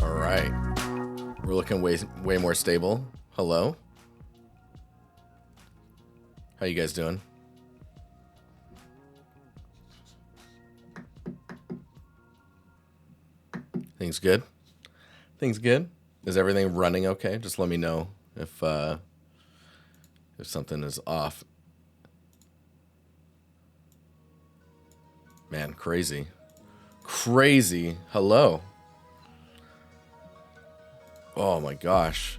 All right. We're looking way more stable. Hello. How you guys doing? Things good? Things good? Is everything running okay? Just let me know if something is off. Man, crazy. Crazy. Hello. Oh my gosh.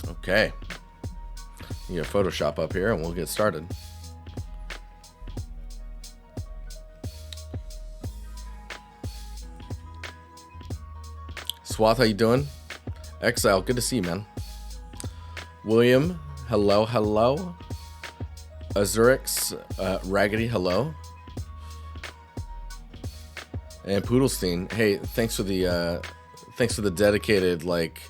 Okay. You get Photoshop up here and we'll get started. Swath, how you doing? Exile, good to see you, man. William, hello, hello. Azurix, Raggedy, hello. And Poodlestein, hey, thanks for the dedicated, like,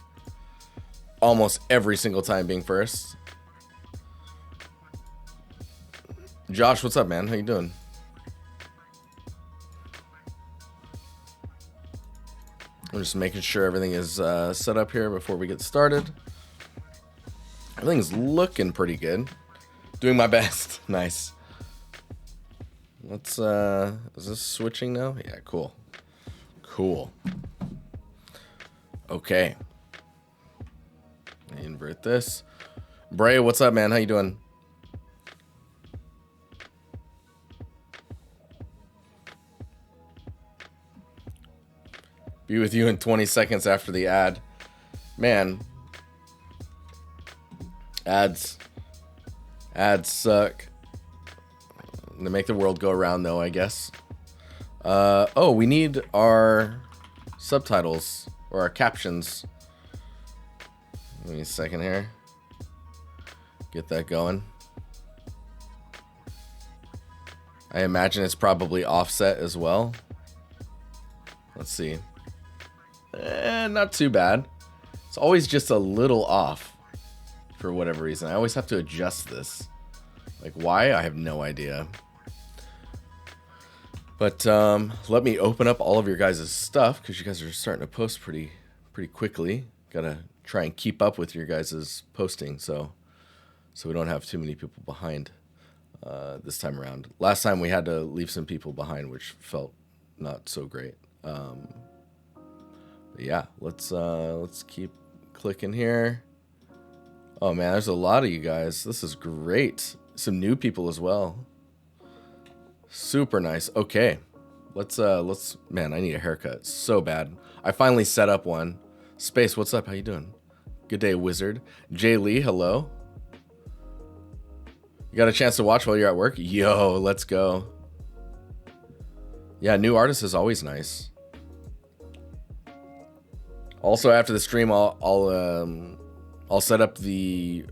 almost every single time being first. Josh, what's up, man? How you doing? I'm just making sure everything is set up here before we get started. Everything's looking pretty good. Doing my best. Nice. Let's, is this switching now? Yeah, cool. Cool. Okay. Invert this. Bray, what's up, man? How you doing? Be with you in 20 seconds after the ad. Man. Ads suck. They make the world go around, though, I guess. Oh, we need our subtitles or our captions. Give me a second here. Get that going. I imagine it's probably offset as well. Let's see. Not too bad. It's always just a little off for whatever reason. I always have to adjust this. Like, why? I have no idea. But let me open up all of your guys' stuff because you guys are starting to post pretty quickly. Gotta try and keep up with your guys' posting so we don't have too many people behind this time around. Last time we had to leave some people behind, which felt not so great. Yeah, let's keep clicking here. Oh man, there's a lot of you guys. This is great. Some new people as well. Super nice. Okay. Let's man, I need a haircut so bad. I finally set up one. Space, what's up? How you doing? Good day, wizard. Jay Lee, hello. You got a chance to watch while you're at work? Yo, let's go. Yeah, new artist is always nice. Also, after the stream, I'll set up the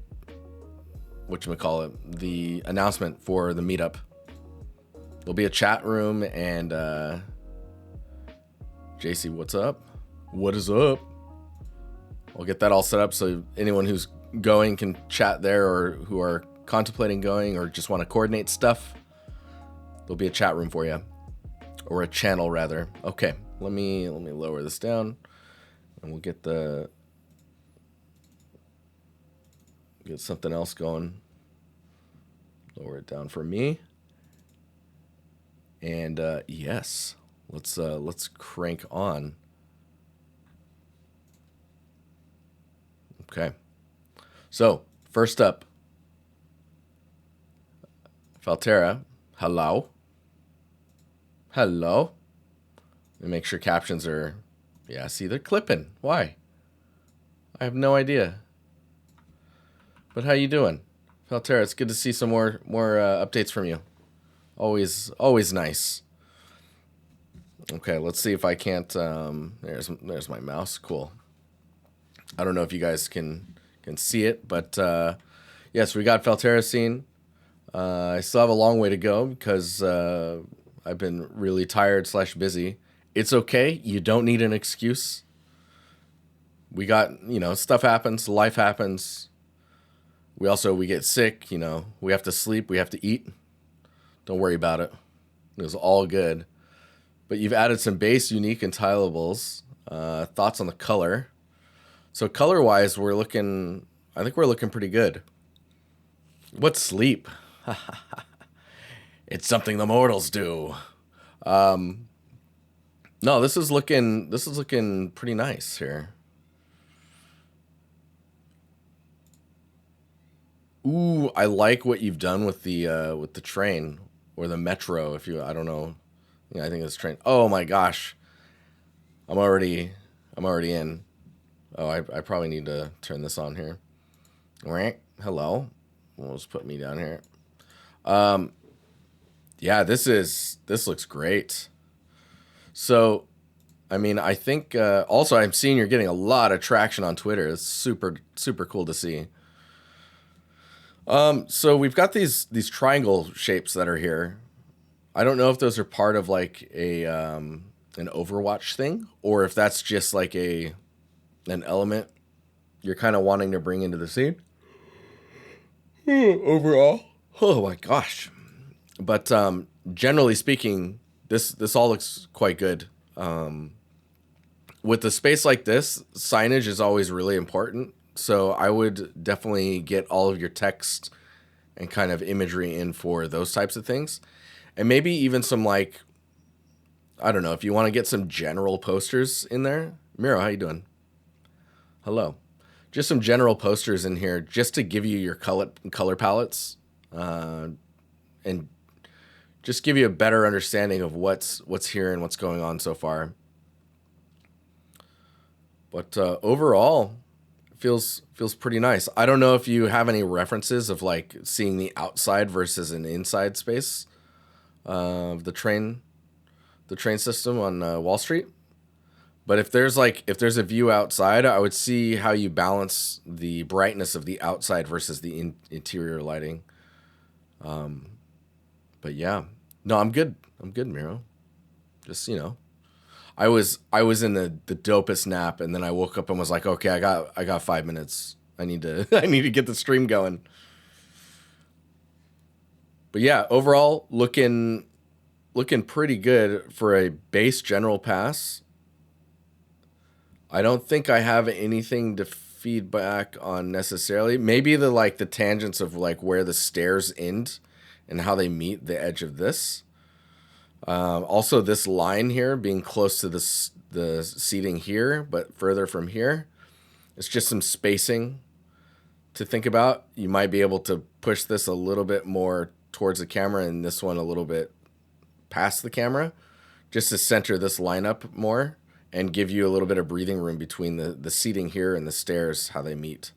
the announcement for the meetup. There'll be a chat room and JC, what's up? What is up? I'll get that all set up so anyone who's going can chat there, or who are contemplating going or just want to coordinate stuff. There'll be a chat room for you, or a channel rather. Okay, let me lower this down. And we'll get something else going. Lower it down for me. And yes, let's crank on. Okay. So first up, Faltera, hello. Hello. Let me make sure captions are. Yeah, see, they're clipping. Why? I have no idea. But how you doing? Faltera, it's good to see some more updates from you. Always nice. Okay, let's see if I can't. There's my mouse. Cool. I don't know if you guys can see it, but yes, we got Felterracine. I still have a long way to go because I've been really tired / busy. It's okay. You don't need an excuse. We got, stuff happens, life happens. We get sick, we have to sleep, we have to eat. Don't worry about it. It was all good. But you've added some base, unique, and tileables. Thoughts on the color. So color-wise, I think we're looking pretty good. What's sleep? It's something the mortals do. No, this is looking pretty nice here. Ooh, I like what you've done with the train or the metro. I don't know. Yeah, I think it's train. Oh my gosh, I'm already in. Oh, I probably need to turn this on here. Right. Hello. We'll just put me down here. Yeah, this looks great. So, I mean, I think also I'm seeing you're getting a lot of traction on Twitter. It's super super cool to see. So we've got these triangle shapes that are here. I don't know if those are part of like an Overwatch thing, or if that's just like an element you're kind of wanting to bring into the scene. Overall, oh my gosh! But generally speaking, this all looks quite good. With a space like this, signage is always really important. So I would definitely get all of your text and kind of imagery in for those types of things. And maybe even some like, I don't know, if you want to get some general posters in there. Miro, how you doing? Hello. Just some general posters in here just to give you your color palettes and just give you a better understanding of what's here and what's going on so far. But overall, feels pretty nice. I don't know if you have any references of like seeing the outside versus an inside space of the train system on Wall Street. But if there's a view outside, I would see how you balance the brightness of the outside versus the interior lighting. But yeah, no, I'm good. I'm good, Miro. Just I was in the dopest nap, and then I woke up and was like, okay, I got 5 minutes. I need to I need to get the stream going. But yeah, overall looking pretty good for a base general pass. I don't think I have anything to feedback on necessarily. Maybe the tangents of like where the stairs end and how they meet the edge of this. Also, this line here being close to the seating here, but further from here, it's just some spacing to think about. You might be able to push this a little bit more towards the camera and this one a little bit past the camera, just to center this lineup more and give you a little bit of breathing room between the seating here and the stairs, how they meet.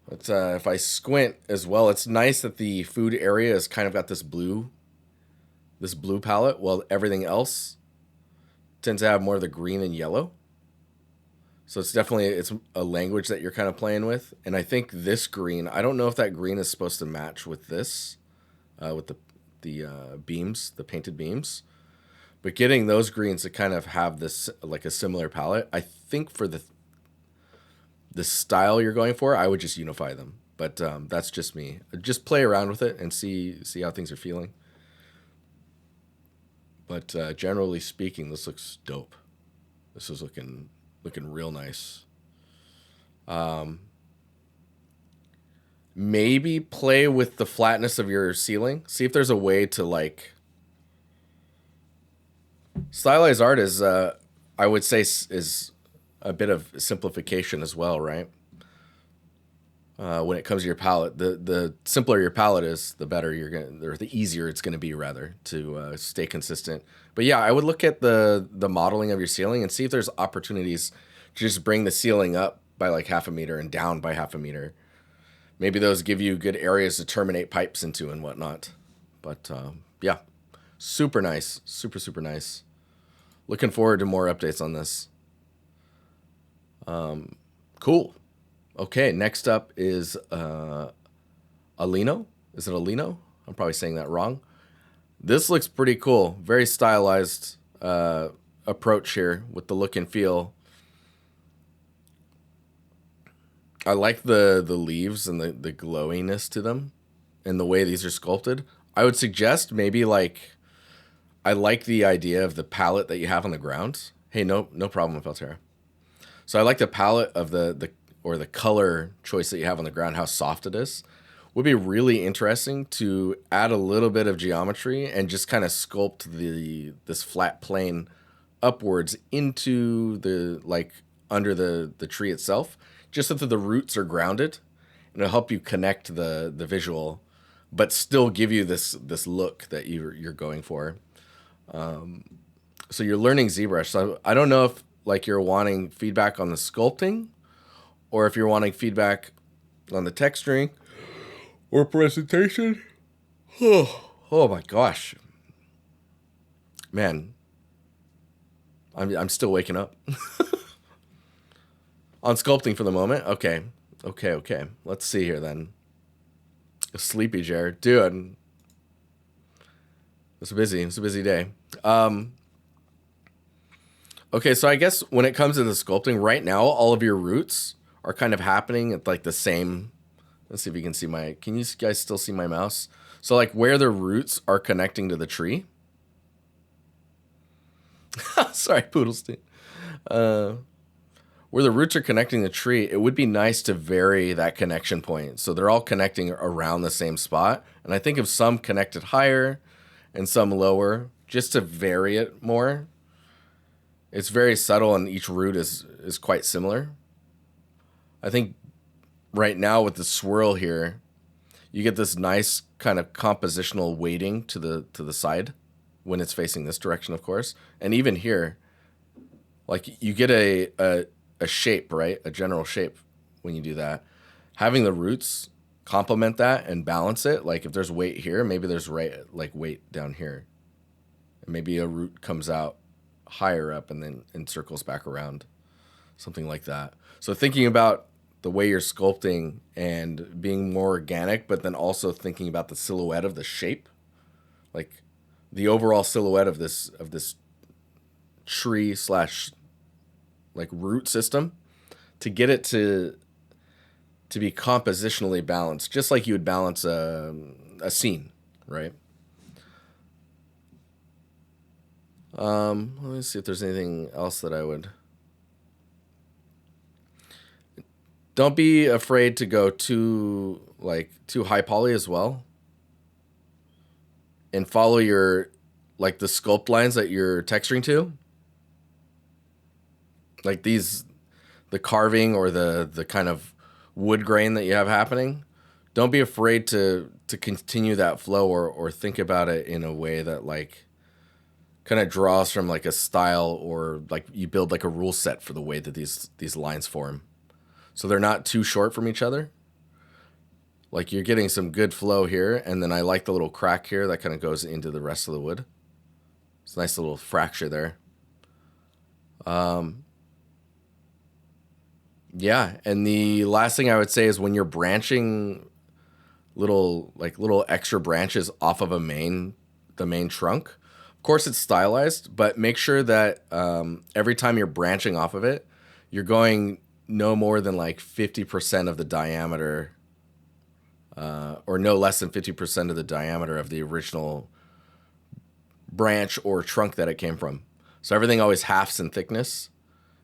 But if I squint as well, it's nice that the food area has kind of got this blue palette, while everything else tends to have more of the green and yellow. So it's a language that you're kind of playing with. And I think this green, I don't know if that green is supposed to match with this, with the beams, the painted beams. But getting those greens to kind of have this like a similar palette, I think for the style you're going for, I would just unify them. But that's just me. Just play around with it and see how things are feeling. But generally speaking, this looks dope. This is looking real nice. Maybe play with the flatness of your ceiling. See if there's a way to like stylized art is I would say is a bit of simplification as well, right? When it comes to your palette, the simpler your palette is, the better or the easier it's gonna be rather to stay consistent. But yeah, I would look at the modeling of your ceiling and see if there's opportunities to just bring the ceiling up by like 0.5 meter and down by 0.5 meter. Maybe those give you good areas to terminate pipes into and whatnot. But yeah, Super nice. Super, super nice. Looking forward to more updates on this. Cool. Okay, next up is Alino. Is it Alino? I'm probably saying that wrong. This looks pretty cool. Very stylized approach here with the look and feel. I like the leaves and the glowiness to them and the way these are sculpted. I would suggest maybe like, I like the idea of the palette that you have on the ground. Hey, no problem with Altera. So I like the palette of the color choice that you have on the ground, how soft it is. Would be really interesting to add a little bit of geometry and just kind of sculpt this flat plane upwards into the, like, under the tree itself, just so that the roots are grounded, and it'll help you connect the visual, but still give you this look that you're going for. So you're learning ZBrush. So I don't know if like you're wanting feedback on the sculpting, or if you're wanting feedback on the texturing or presentation. Oh my gosh, man, I'm still waking up. On sculpting for the moment. Okay. Let's see here then. Sleepy Jared, dude. It's a busy day. Okay, so I guess when it comes to the sculpting right now, all of your roots are kind of happening at like the same. Let's see if you can see can you guys still see my mouse? So like where the roots are connecting to the tree. Sorry, Poodlestein. Where the roots are connecting the tree, it would be nice to vary that connection point. So they're all connecting around the same spot. And I think if some connected higher and some lower, just to vary it more. It's very subtle and each root is quite similar. I think right now with the swirl here, you get this nice kind of compositional weighting to the side when it's facing this direction, of course. And even here, like you get a shape, right? A general shape when you do that. Having the roots complement that and balance it. Like if there's weight here, maybe there's weight down here. And maybe a root comes out higher up and then circles back around. Something like that. So thinking about the way you're sculpting and being more organic, but then also thinking about the silhouette of the shape, like the overall silhouette of this tree / like root system, to get it to be compositionally balanced, just like you would balance a scene, right? Let me see if there's anything else that I would. Don't be afraid to go too high poly as well. And follow your, like the sculpt lines that you're texturing to. Like the carving or the kind of wood grain that you have happening. Don't be afraid to continue that flow or think about it in a way that like kind of draws from like a style, or like you build like a rule set for the way that these lines form. So they're not too short from each other. Like you're getting some good flow here, and then I like the little crack here that kind of goes into the rest of the wood. It's a nice little fracture there. Yeah, and the last thing I would say is when you're branching little extra branches off of the main trunk, of course it's stylized, but make sure that every time you're branching off of it, you're going no more than like 50% of the diameter, or no less than 50% of the diameter of the original branch or trunk that it came from. So everything always halves in thickness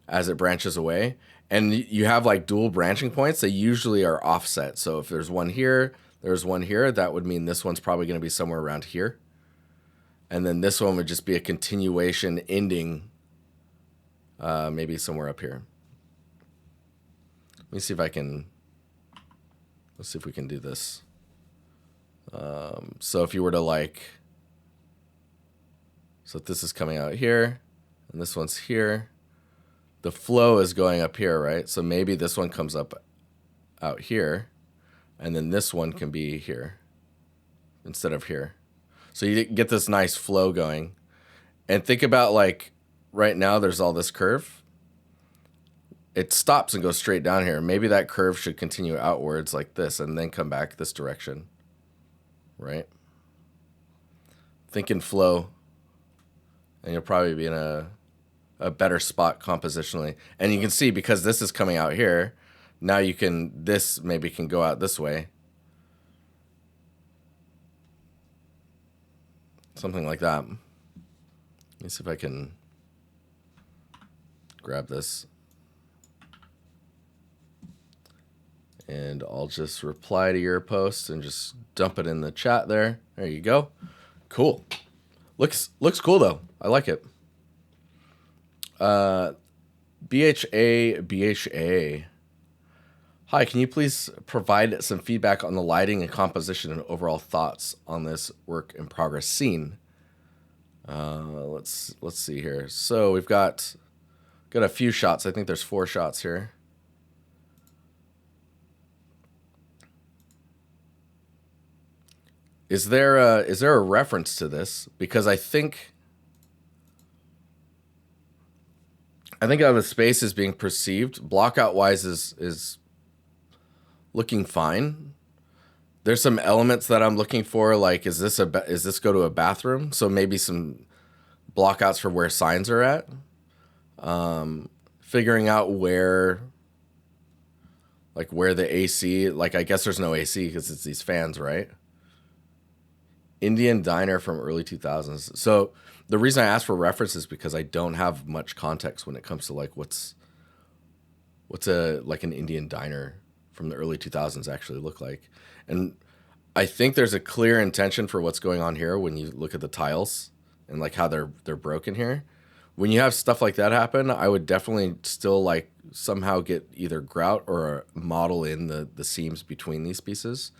as it branches away. And you have like dual branching points. They usually are offset. So if there's one here, there's one here, that would mean this one's probably going to be somewhere around here. And then this one would just be a continuation ending maybe somewhere up here. Let me see if I can, let's see if we can do this. So if you were to like, so this is coming out here, and this one's here. The flow is going up here, right? So maybe this one comes up out here, and then this one can be here instead of here. So you get this nice flow going. And think about like right now there's all this curve. It stops and goes straight down here. Maybe that curve should continue outwards like this and then come back this direction. Right? Think in flow. And you'll probably be in a better spot compositionally. And you can see because this is coming out here, now this maybe can go out this way. Something like that. Let me see if I can grab this. And I'll just reply to your post and just dump it in the chat there. There you go. Cool. Looks cool though. I like it. BHA. Hi, can you please provide some feedback on the lighting and composition and overall thoughts on this work in progress scene? Let's see here. So we've got a few shots. I think there's 4 shots here. Is there a reference to this? Because I think how the space is being perceived, blockout wise is looking fine. There's some elements that I'm looking for, like is this go to a bathroom? So maybe some blockouts for where signs are at. Figuring out where the AC, like I guess there's no AC because it's these fans, right? Indian diner from early 2000s. So the reason I asked for reference is because I don't have much context when it comes to like what's an Indian diner from the early 2000s actually look like. And I think there's a clear intention for what's going on here when you look at the tiles and like how they're broken here. When you have stuff like that happen, I would definitely still like somehow get either grout or model in the seams between these pieces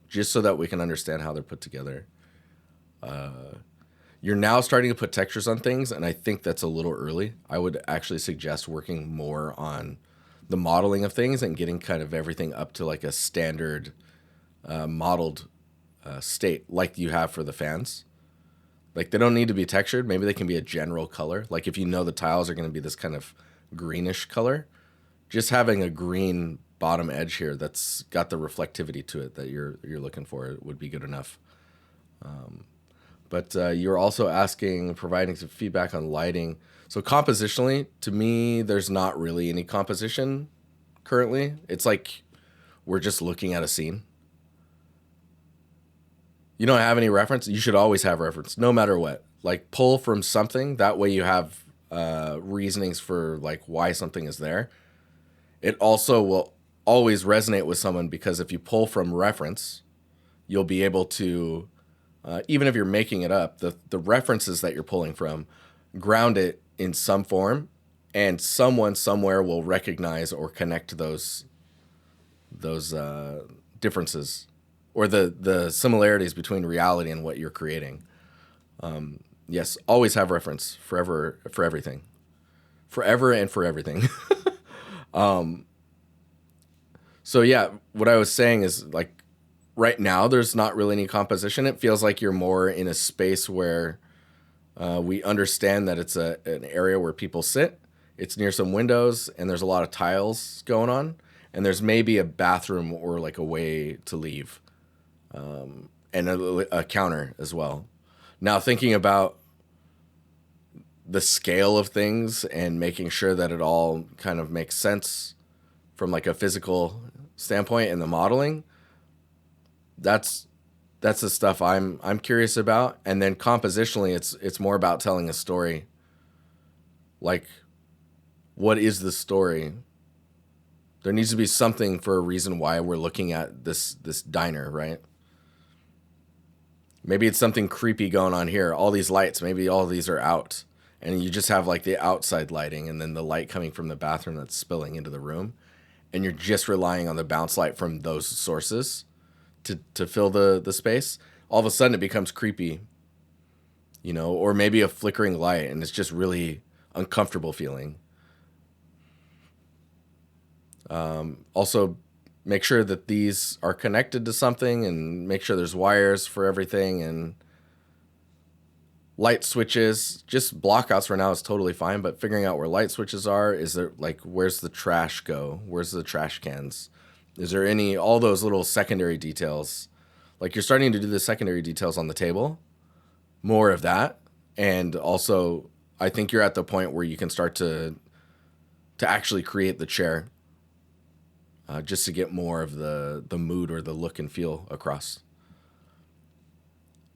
just so that we can understand how they're put together. You're now starting to put textures on things, and I think that's a little early. I would actually suggest working more on the modeling of things and getting kind of everything up to like a standard modeled state like you have for the fans. Like they don't need to be textured. Maybe they can be a general color. Like if you know the tiles are going to be this kind of greenish color, just having a green bottom edge here that's got the reflectivity to it that you're looking for would be good enough. But you're also providing some feedback on lighting. So compositionally, to me, there's not really any composition currently. It's like we're just looking at a scene. You don't have any reference. You should always have reference, no matter what. Like pull from something. That way you have reasonings for like why something is there. It also will always resonate with someone because if you pull from reference, you'll be able to... even if you're making it up, the references that you're pulling from, ground it in some form, and someone somewhere will recognize or connect those differences or the similarities between reality and what you're creating. Yes, always have reference forever for everything, forever and for everything. So yeah, what I was saying is like, right now, there's not really any composition. It feels like you're more in a space where we understand that it's an area where people sit. It's near some windows, and there's a lot of tiles going on. And there's maybe a bathroom or like a way to leave, and a counter as well. Now, thinking about the scale of things and making sure that it all kind of makes sense from like a physical standpoint and the modeling, that's the stuff I'm curious about. And then compositionally, it's more about telling a story. Like, what is the story? There needs to be something for a reason why we're looking at this diner, right? Maybe it's something creepy going on here. All these lights, maybe all these are out, and you just have like the outside lighting and then the light coming from the bathroom that's spilling into the room, and you're just relying on the bounce light from those sources to fill the space. All of a sudden it becomes creepy, or maybe a flickering light and it's just really uncomfortable feeling. Also make sure that these are connected to something and make sure there's wires for everything. And light switches, just blockouts for now is totally fine, but figuring out where light switches are, is there like, where's the trash go? Where's the trash cans? Is there any, all those little secondary details? Like you're starting to do the secondary details on the table, more of that. And also I think you're at the point where you can start to actually create the chair, just to get more of the mood or the look and feel across.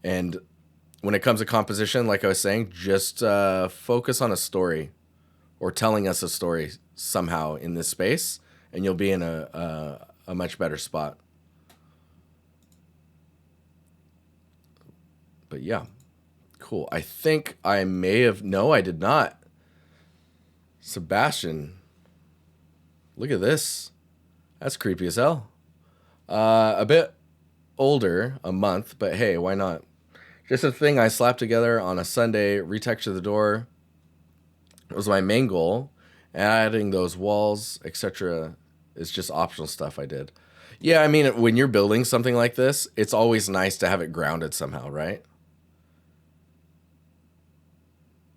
And when it comes to composition, like I was saying, just focus on a story or telling us a story somehow in this space, and you'll be in a much better spot. But yeah, cool. I think I may have, no, I did not. Sebastian, look at this. That's creepy as hell. A bit older, a month, but hey, why not? Just a thing I slapped together on a Sunday, retexture the door was my main goal. Adding those walls, etc. is just optional stuff I did. Yeah, I mean, when you're building something like this, it's always nice to have it grounded somehow, right?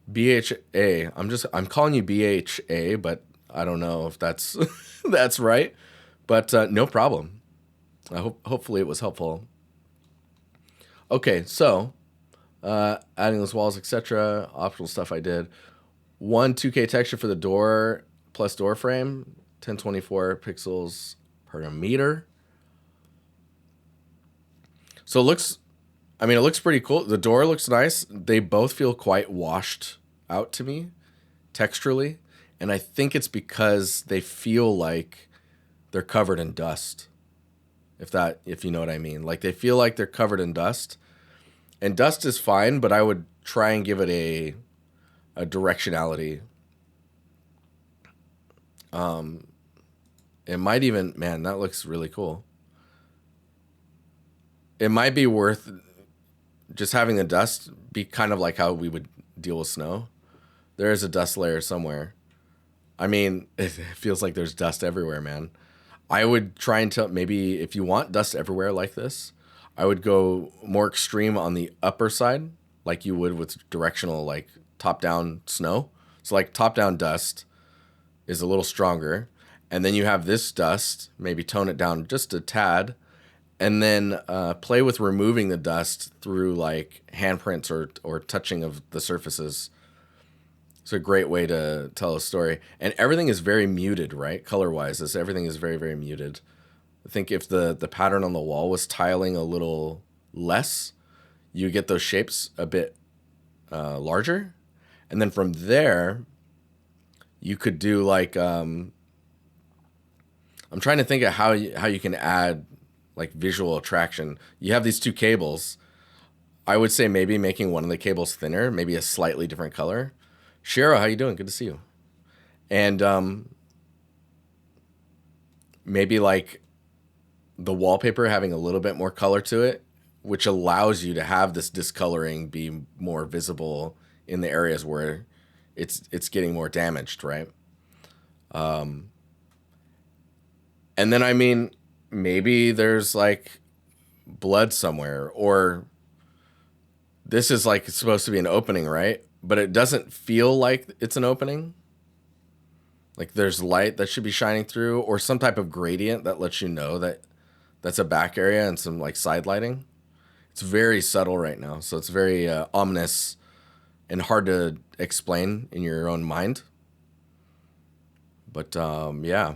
BHA. I'm calling you BHA, but I don't know if that's that's right. But no problem. Hopefully it was helpful. Okay, so adding those walls, etc. Optional stuff I did. 2K texture for the door plus door frame, 1024 pixels per meter. So it looks pretty cool. The door looks nice. They both feel quite washed out to me texturally, and I think it's because they feel like they're covered in dust. If you know what I mean. Like they feel like they're covered in dust. And dust is fine, but I would try and give it a directionality. It might even, man, that looks really cool. It might be worth just having the dust be kind of like how we would deal with snow. There is a dust layer somewhere. I mean, it feels like there's dust everywhere, man. I would try and tell, maybe if you want dust everywhere like this, I would go more extreme on the upper side, like you would with directional, like top-down snow. So like top-down dust is a little stronger. And then you have this dust, maybe tone it down just a tad, and then play with removing the dust through like handprints or touching of the surfaces. It's a great way to tell a story. And everything is very muted, right? Color-wise, everything is very, very muted. I think if the pattern on the wall was tiling a little less, you get those shapes a bit larger. And then from there, you could do like, I'm trying to think of how you can add like visual attraction. You have these two cables. I would say maybe making one of the cables thinner, maybe a slightly different color. Shara, how you doing? Good to see you. And maybe like the wallpaper having a little bit more color to it, which allows you to have this discoloring be more visible in the areas where it's getting more damaged, right? And then, I mean, maybe there's like blood somewhere, or this is like supposed to be an opening, right? But it doesn't feel like it's an opening. Like there's light that should be shining through, or some type of gradient that lets you know that that's a back area, and some like side lighting. It's very subtle right now, so it's very ominous and hard to explain in your own mind. But yeah.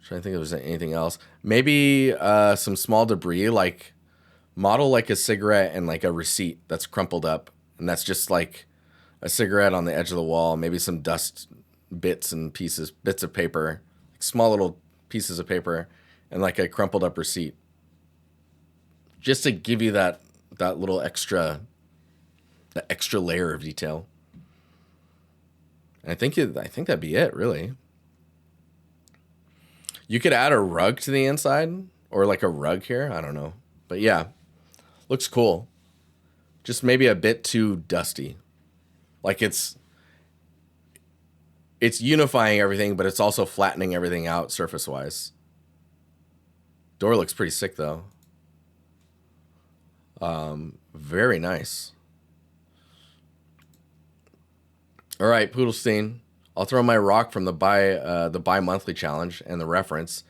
Trying to think if there's anything else. Maybe some small debris, like model like a cigarette and like a receipt that's crumpled up, and that's just like a cigarette on the edge of the wall. Maybe some dust bits and pieces, bits of paper, like small little pieces of paper, and like a crumpled up receipt, just to give you that little extra layer of detail. And I think that'd be it, really. You could add a rug to the inside, or like a rug here. I don't know. But yeah, looks cool. Just maybe a bit too dusty. Like it's unifying everything, but it's also flattening everything out surface-wise. Door looks pretty sick, though. Very nice. All right, Poodlestein. I'll throw my rock from the bi-monthly challenge and the reference.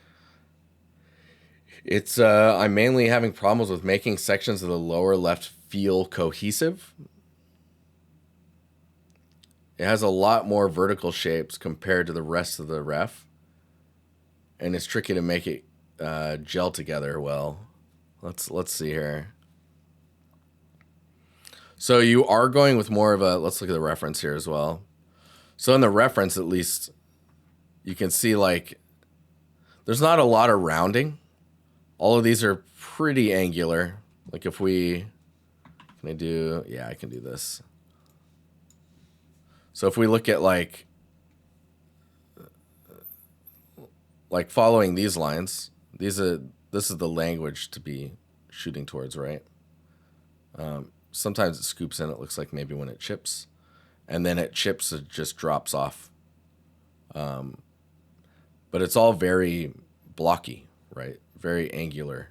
It's I'm mainly having problems with making sections of the lower left feel cohesive. It has a lot more vertical shapes compared to the rest of the ref, and it's tricky to make it gel together well. Let's see here. So you are going with more of a, let's look at the reference here as well. So in the reference, at least, you can see like there's not a lot of rounding. All of these are pretty angular. Like if we, can I do, yeah, I can do this. So if we look at like following these lines, this is the language to be shooting towards, right? Sometimes it scoops in, it looks like maybe when it chips. And then it chips, it just drops off. But it's all very blocky, right? Very angular.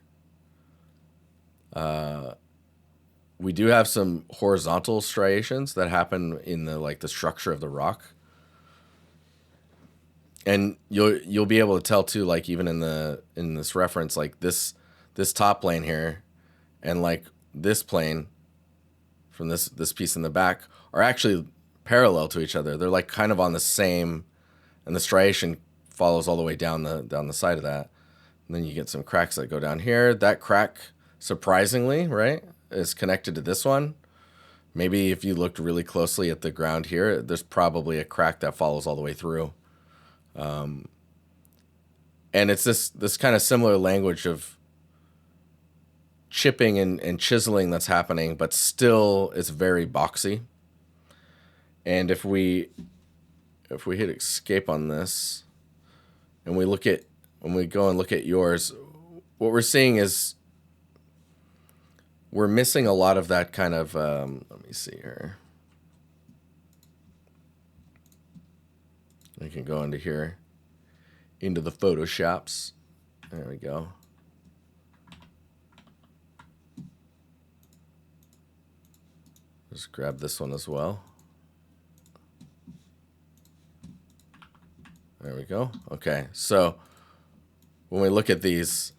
We do have some horizontal striations that happen in the structure of the rock. And you'll be able to tell too, like even in this reference, like this top plane here and like this plane from this piece in the back are actually parallel to each other. They're like kind of on the same, and the striation follows all the way down the side of that. And then you get some cracks that go down here. That crack, surprisingly, right, is connected to this one. Maybe if you looked really closely at the ground here, there's probably a crack that follows all the way through. And it's this kind of similar language of chipping and chiseling that's happening, but still it's very boxy. And if we hit escape on this and when we go and look at yours, what we're seeing is we're missing a lot of that kind of, let me see here. We can go into here, into the Photoshops. There we go. Just grab this one as well. There we go. Okay, so when we look at these,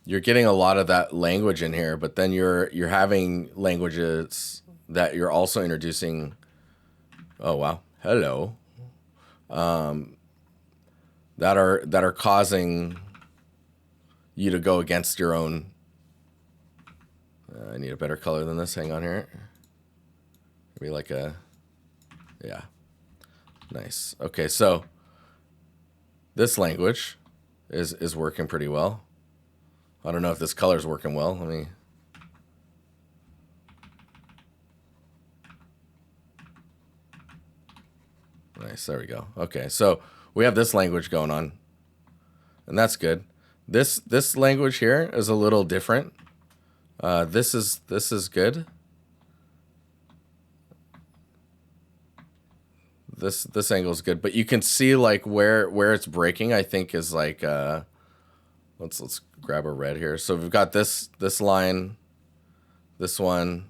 you're getting a lot of that language in here, but then you're having languages that you're also introducing. Oh wow, hello. That are causing you to go against your own. I need a better color than this. Hang on here. Maybe like a, yeah, nice. Okay, so this language is working pretty well. I don't know if this color's working well. Let me. Nice, there we go. Okay, so we have this language going on, and that's good. This language here is a little different. This is good. This angle is good, but you can see like where it's breaking. I think is like let's grab a red here. So we've got this line, this one.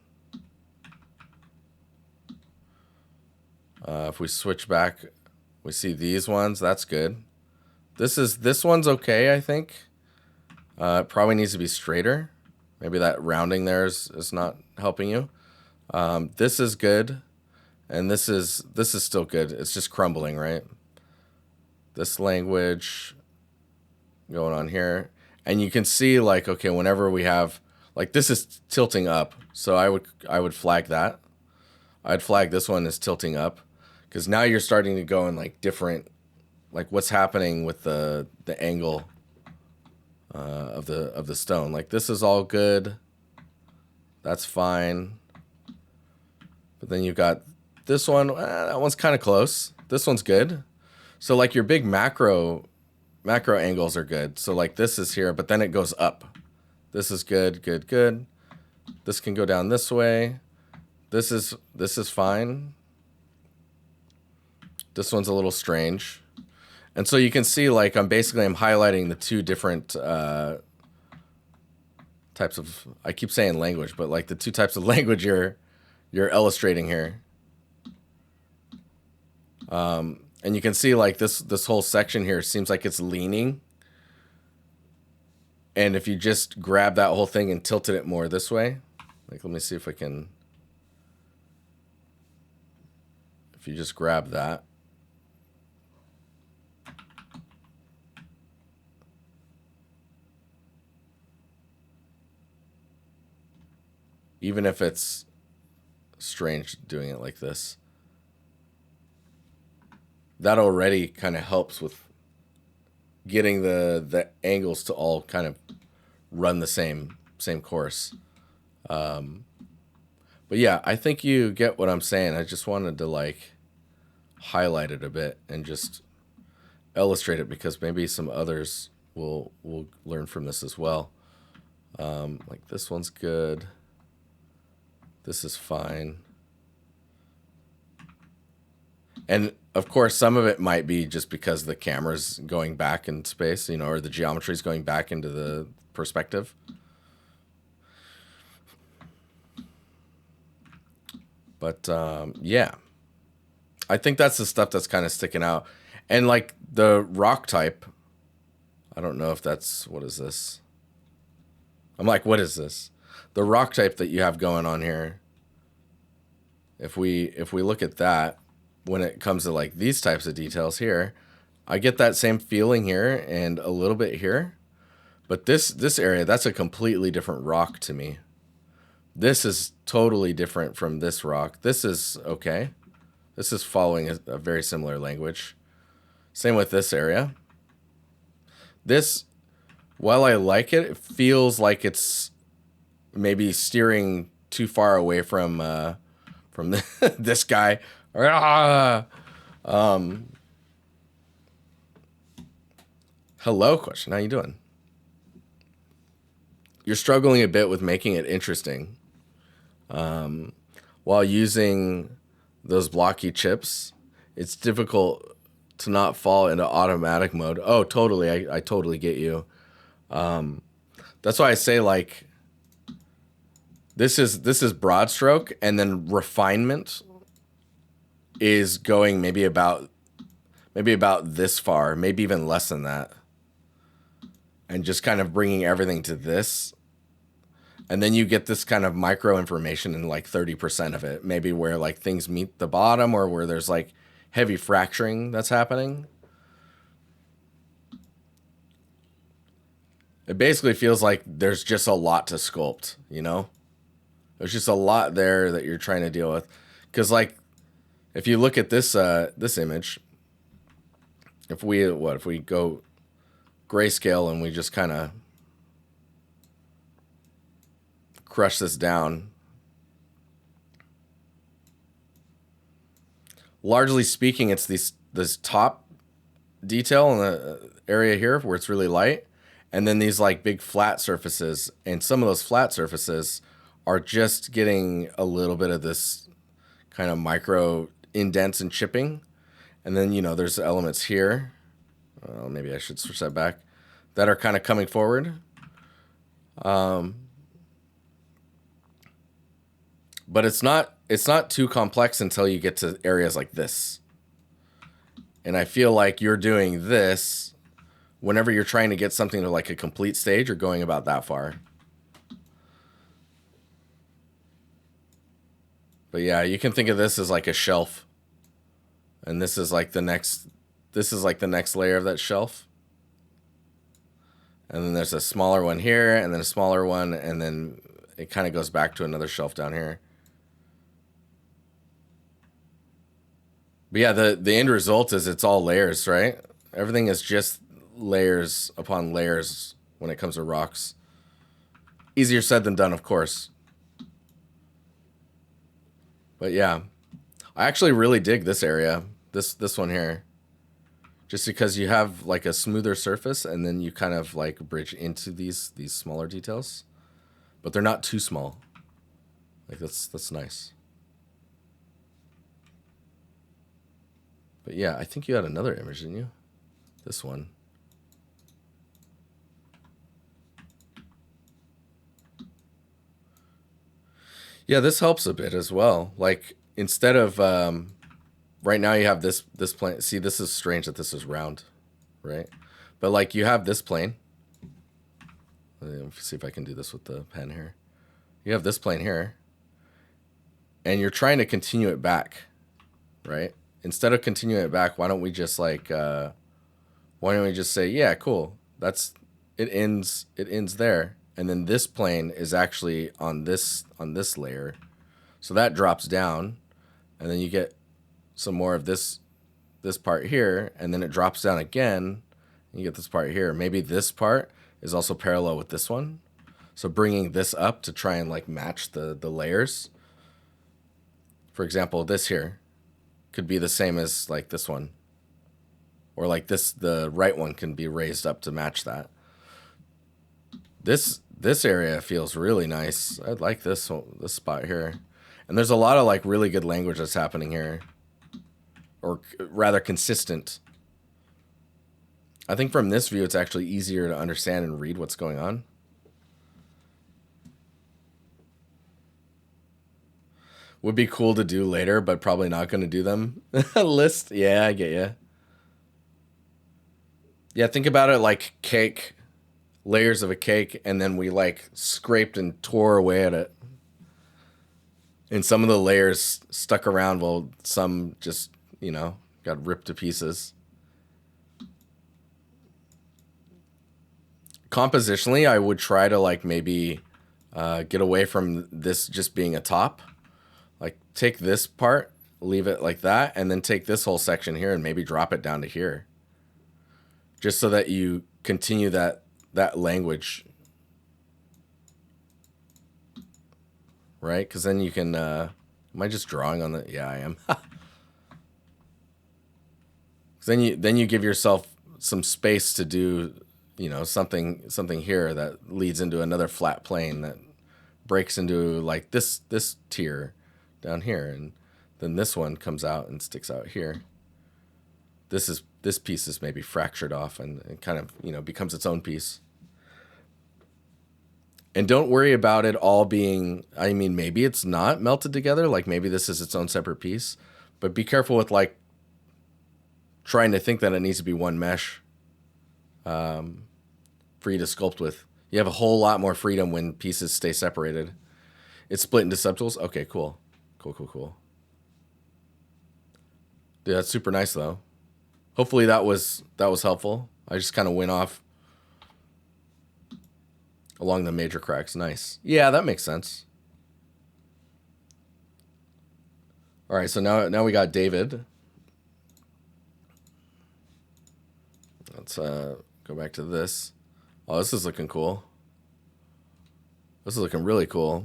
If we switch back, we see these ones. That's good. This one's okay, I think. It probably needs to be straighter. Maybe that rounding there is not helping you. This is good, and this is still good. It's just crumbling, right? This language going on here, and you can see like, okay, whenever we have like this is tilting up, so I would flag that. I'd flag this one as tilting up, because now you're starting to go in like different, like what's happening with the angle of the stone. Like this is all good, that's fine, but then you've got this one. That one's kind of close. This one's good. So like your big macro angles are good. So like this is here, but then it goes up. This is good. This can go down this way. This is fine. This one's a little strange. And so you can see like I'm highlighting the two different types of, I keep saying language, but like the two types of language you're you're illustrating here. And you can see like this whole section here seems like it's leaning. And if you just grab that whole thing and tilted it more this way, like let me see if I can, if you just grab that. Even if it's strange doing it like this, that already kind of helps with getting the angles to all kind of run the same course. But yeah, I think you get what I'm saying. I just wanted to like highlight it a bit and just illustrate it because maybe some others will learn from this as well. Like this one's good. This is fine. And of course, some of it might be just because the camera's going back in space, you know, or the geometry's going back into the perspective. But yeah, I think that's the stuff that's kind of sticking out. And like the rock type, I don't know if that's, what is this? I'm like, what is this? The rock type that you have going on here. If we look at that, when it comes to like these types of details here, I get that same feeling here and a little bit here. But this area, that's a completely different rock to me. This is totally different from this rock. This is okay. This is following a very similar language. Same with this area. This, while I like it, it feels like it's maybe steering too far away from this guy. Hello, question. How you doing? You're struggling a bit with making it interesting. While using those blocky chips, it's difficult to not fall into automatic mode. Oh, totally. I totally get you. That's why I say like this is broad stroke, and then refinement is going maybe about this far, maybe even less than that, and just kind of bringing everything to this. And then you get this kind of micro information in like 30% of it, maybe where like things meet the bottom or where there's like heavy fracturing that's happening. It basically feels like there's just a lot to sculpt, you know? There's just a lot there that you're trying to deal with. Because like, if you look at this this image, if we go grayscale and we just kind of crush this down, largely speaking, it's this top detail in the area here where it's really light, and then these like big flat surfaces, and some of those flat surfaces are just getting a little bit of this kind of micro indents and chipping. And then, you know, there's elements here, maybe I should switch that back, that are kind of coming forward. But it's not too complex until you get to areas like this. And I feel like you're doing this whenever you're trying to get something to like a complete stage, you're going about that far. But yeah, you can think of this as like a shelf. And this is like the next layer of that shelf. And then there's a smaller one here, and then a smaller one, and then it kind of goes back to another shelf down here. But yeah, the end result is it's all layers, right? Everything is just layers upon layers when it comes to rocks. Easier said than done, of course. But yeah, I actually really dig this area, this one here. Just because you have like a smoother surface, and then you kind of like bridge into these smaller details. But they're not too small. Like that's nice. But yeah, I think you had another image, didn't you? This one. Yeah, this helps a bit as well. Like instead of right now you have this plane. See, this is strange that this is round, right? But like you have this plane. Let me see if I can do this with the pen here. You have this plane here, and you're trying to continue it back, right? Instead of continuing it back, why don't we just like why don't we just say, yeah, cool. That's it ends there. And then this plane is actually on this layer. So that drops down, and then you get some more of this part here, and then it drops down again. And you get this part here. Maybe this part is also parallel with this one. So bringing this up to try and like match the layers. For example, this here could be the same as like this one. Or like this, the right one can be raised up to match that. This area feels really nice. I like this spot here. And there's a lot of like really good language that's happening here. Or rather consistent. I think from this view, it's actually easier to understand and read what's going on. Would be cool to do later, but probably not going to do them. List. Yeah, I get you. Yeah, think about it like cake. Layers of a cake, and then we like scraped and tore away at it. And some of the layers stuck around while some just, you know, got ripped to pieces. Compositionally, I would try to like maybe get away from this just being a top. Like take this part, leave it like that, and then take this whole section here and maybe drop it down to here. Just so that you continue that language. Right? Because then you can... am I just drawing on the... Yeah, I am. then you give yourself some space to do, you know, something here that leads into another flat plane that breaks into like this tier down here, and then this one comes out and sticks out here. This piece is maybe fractured off and kind of, you know, becomes its own piece. And don't worry about it all being, I mean, maybe it's not melted together. Like maybe this is its own separate piece. But be careful with like trying to think that it needs to be one mesh for you to sculpt with. You have a whole lot more freedom when pieces stay separated. It's split into subtools. Okay, cool. Cool. Dude, that's super nice though. Hopefully that was helpful. I just kind of went off along the major cracks. Nice. Yeah, that makes sense. All right, so now we got David. Let's go back to this. Oh, this is looking cool. This is looking really cool.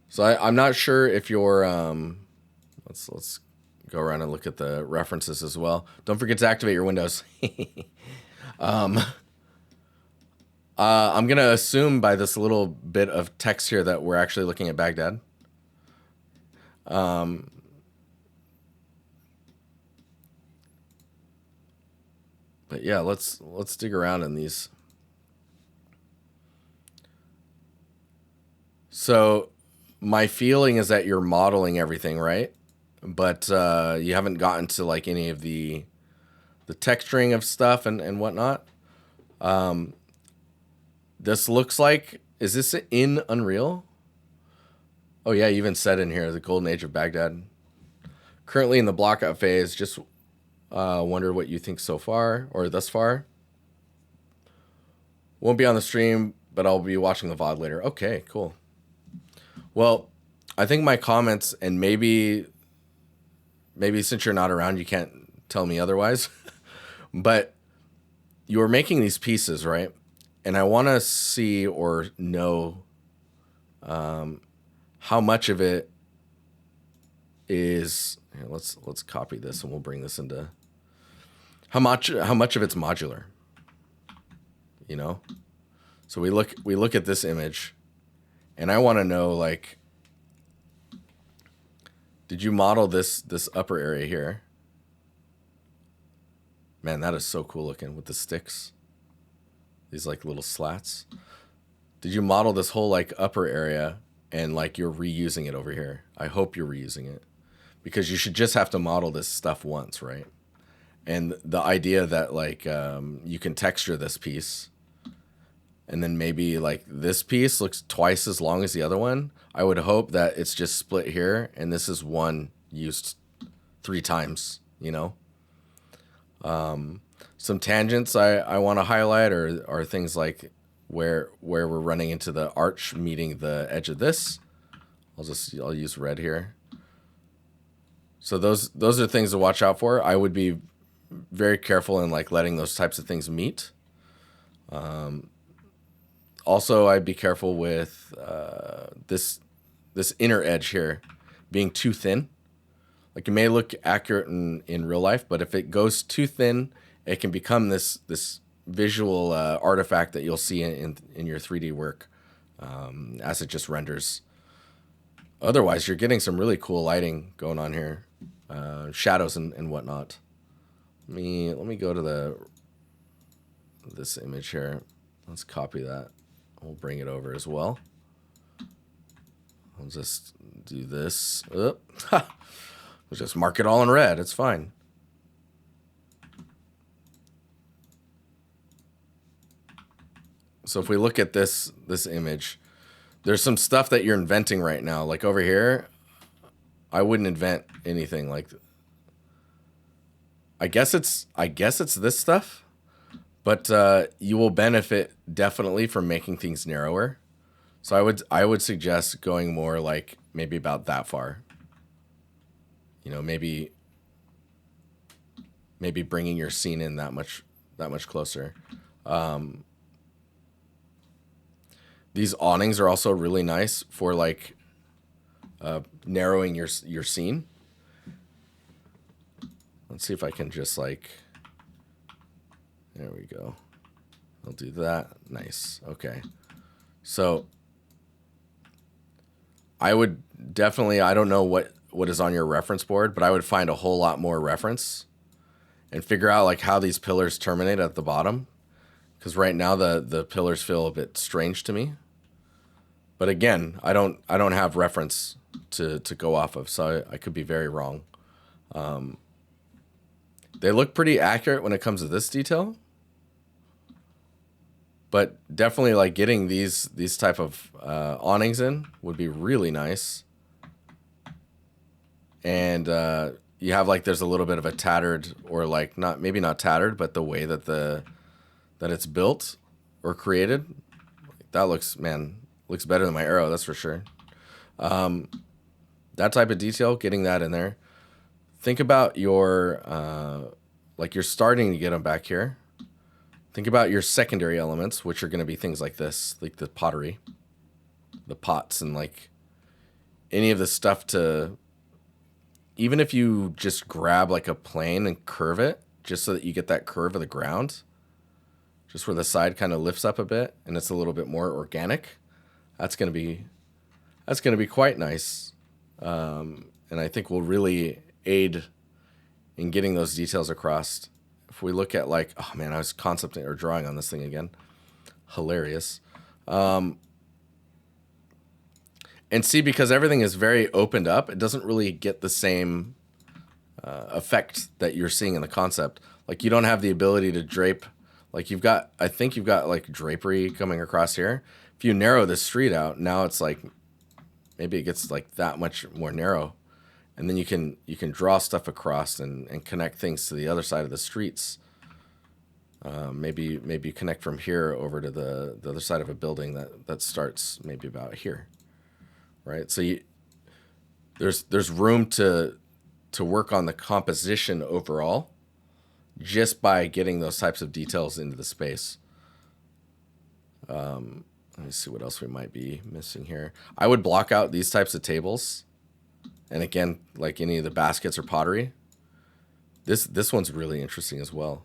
So I'm not sure if you're let's go around and look at the references as well. Don't forget to activate your windows. I'm going to assume by this little bit of text here that we're actually looking at Baghdad. But yeah, let's dig around in these. So my feeling is that you're modeling everything, right? But you haven't gotten to like any of the texturing of stuff and whatnot. This looks like, is this in Unreal? Oh yeah, you even said in here, the golden age of Baghdad. Currently in the blockout phase, just wonder what you think so far, or thus far. Won't be on the stream, but I'll be watching the VOD later. Okay, cool. Well, I think my comments, and maybe since you're not around, you can't tell me otherwise, but you were making these pieces, right? And I want to see or know how much of it is... Here, let's copy this and we'll bring this into... How much of it's modular? You know? So we look at this image, and I want to know, like, did you model this upper area here? Man, that is so cool looking with the sticks. These like little slats. Did you model this whole like upper area and like you're reusing it over here? I hope you're reusing it, because you should just have to model this stuff once, right? And the idea that like you can texture this piece, and then maybe like this piece looks twice as long as the other one. I would hope that it's just split here, and this is one used 3 times, you know? Some tangents I want to highlight are things like where we're running into the arch meeting the edge of this. I'll use red here. So those are things to watch out for. I would be very careful in like letting those types of things meet. Also, I'd be careful with this inner edge here being too thin. Like, it may look accurate in real life, but if it goes too thin, it can become this visual artifact that you'll see in your 3D work as it just renders. Otherwise, you're getting some really cool lighting going on here, shadows and whatnot. Let me go to this image here. Let's copy that. We'll bring it over as well. I'll just do this. We'll just mark it all in red. It's fine. So if we look at this image, there's some stuff that you're inventing right now. Like over here, I wouldn't invent anything like. I guess it's this stuff. But you will benefit definitely from making things narrower. So I would suggest going more like maybe about that far. You know, maybe bringing your scene in that much closer. These awnings are also really nice for like narrowing your scene. Let's see if I can just like. There we go. I'll do that. Nice. Okay. So I would definitely, I don't know what is on your reference board, but I would find a whole lot more reference and figure out like how these pillars terminate at the bottom. Because right now the pillars feel a bit strange to me. But again, I don't have reference to go off of, so I could be very wrong. They look pretty accurate when it comes to this detail. But definitely like getting these type of awnings in would be really nice. And you have like there's a little bit of a tattered, or like maybe not tattered, but the way that it's built or created, that looks better than my arrow, that's for sure. That type of detail, getting that in there. Think about your like you're starting to get them back here. Think about your secondary elements, which are going to be things like this, like the pottery, the pots, and like any of the stuff to, even if you just grab like a plane and curve it, just so that you get that curve of the ground, just where the side kind of lifts up a bit and it's a little bit more organic, that's going to be quite nice. And I think will really aid in getting those details across. If we look at like, oh man, I was concepting or drawing on this thing again. Hilarious. And see, because everything is very opened up, it doesn't really get the same effect that you're seeing in the concept. Like you don't have the ability to drape. Like I think you've got like drapery coming across here. If you narrow the street out, now it's like, maybe it gets like that much more narrow. And then you can draw stuff across and connect things to the other side of the streets. Maybe you connect from here over to the other side of a building that starts maybe about here, right? So there's room to work on the composition overall, just by getting those types of details into the space. Let me see what else we might be missing here. I would block out these types of tables. And again, like any of the baskets or pottery, this one's really interesting as well.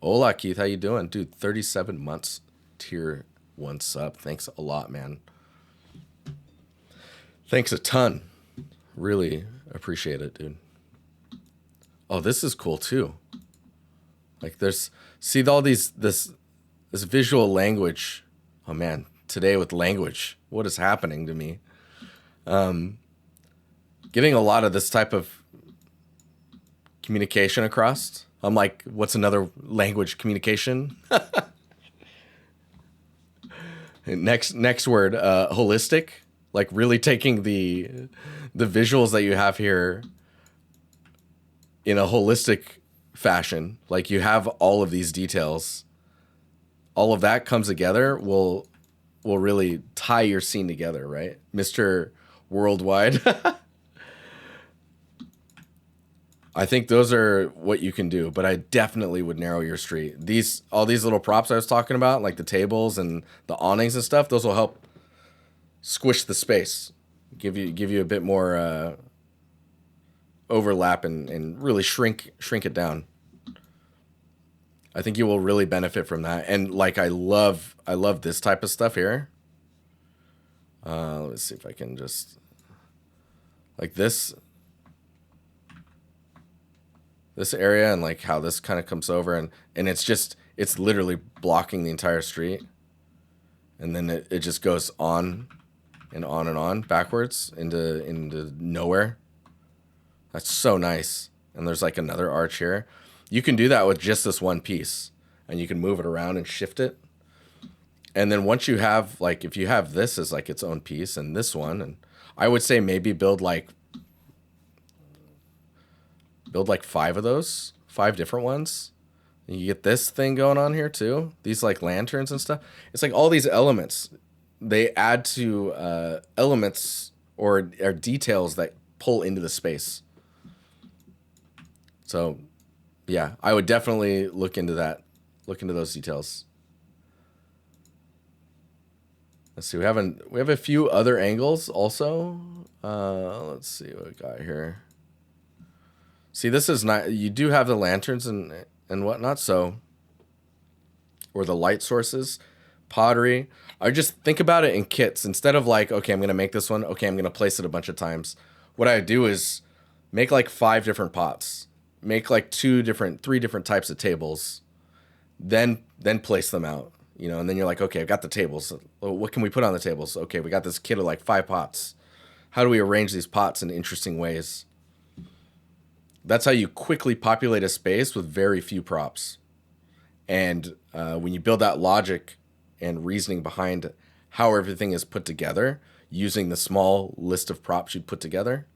Hola, Keith, how you doing? Dude, 37 months, tier 1 sub. Thanks a lot, man. Thanks a ton. Really appreciate it, dude. Oh, this is cool too. Like see all this visual language Oh man, today with language, what is happening to me? Getting a lot of this type of communication across. I'm like, what's another language? Communication. Next word, holistic. Like really taking the visuals that you have here in a holistic fashion. Like you have all of these details. All of that comes together will really tie your scene together, right? Mr. Worldwide. I think those are what you can do, but I definitely would narrow your street. All these little props I was talking about, like the tables and the awnings and stuff, those will help squish the space, give you a bit more overlap and really shrink it down. I think you will really benefit from that. And like I love this type of stuff here. Let's see if I can just like this area and like how this kind of comes over and it's literally blocking the entire street. And then it just goes on and on and on backwards into nowhere. That's so nice. And there's like another arch here. You can do that with just this one piece and you can move it around and shift it. And then once you have like, if you have this as like its own piece and this one, and I would say maybe build like 5 of those, 5 different ones. And you get this thing going on here too. These like lanterns and stuff. It's like all these elements, they add to elements or details that pull into the space. So yeah, I would definitely look into that. Look into those details. Let's see. We have a few other angles also. Let's see what we got here. See, this is not. You do have the lanterns and whatnot. So, or the light sources, pottery. I just think about it in kits instead of like, okay, I'm gonna make this one. Okay, I'm gonna place it a bunch of times. What I do is make like 5 different pots. Make like 3 different types of tables. Then place them out. You know, and then you're like, okay, I've got the tables. What can we put on the tables? Okay, we got this kit of like 5 pots. How do we arrange these pots in interesting ways? That's how you quickly populate a space with very few props. And when you build that logic and reasoning behind how everything is put together, using the small list of props you put together,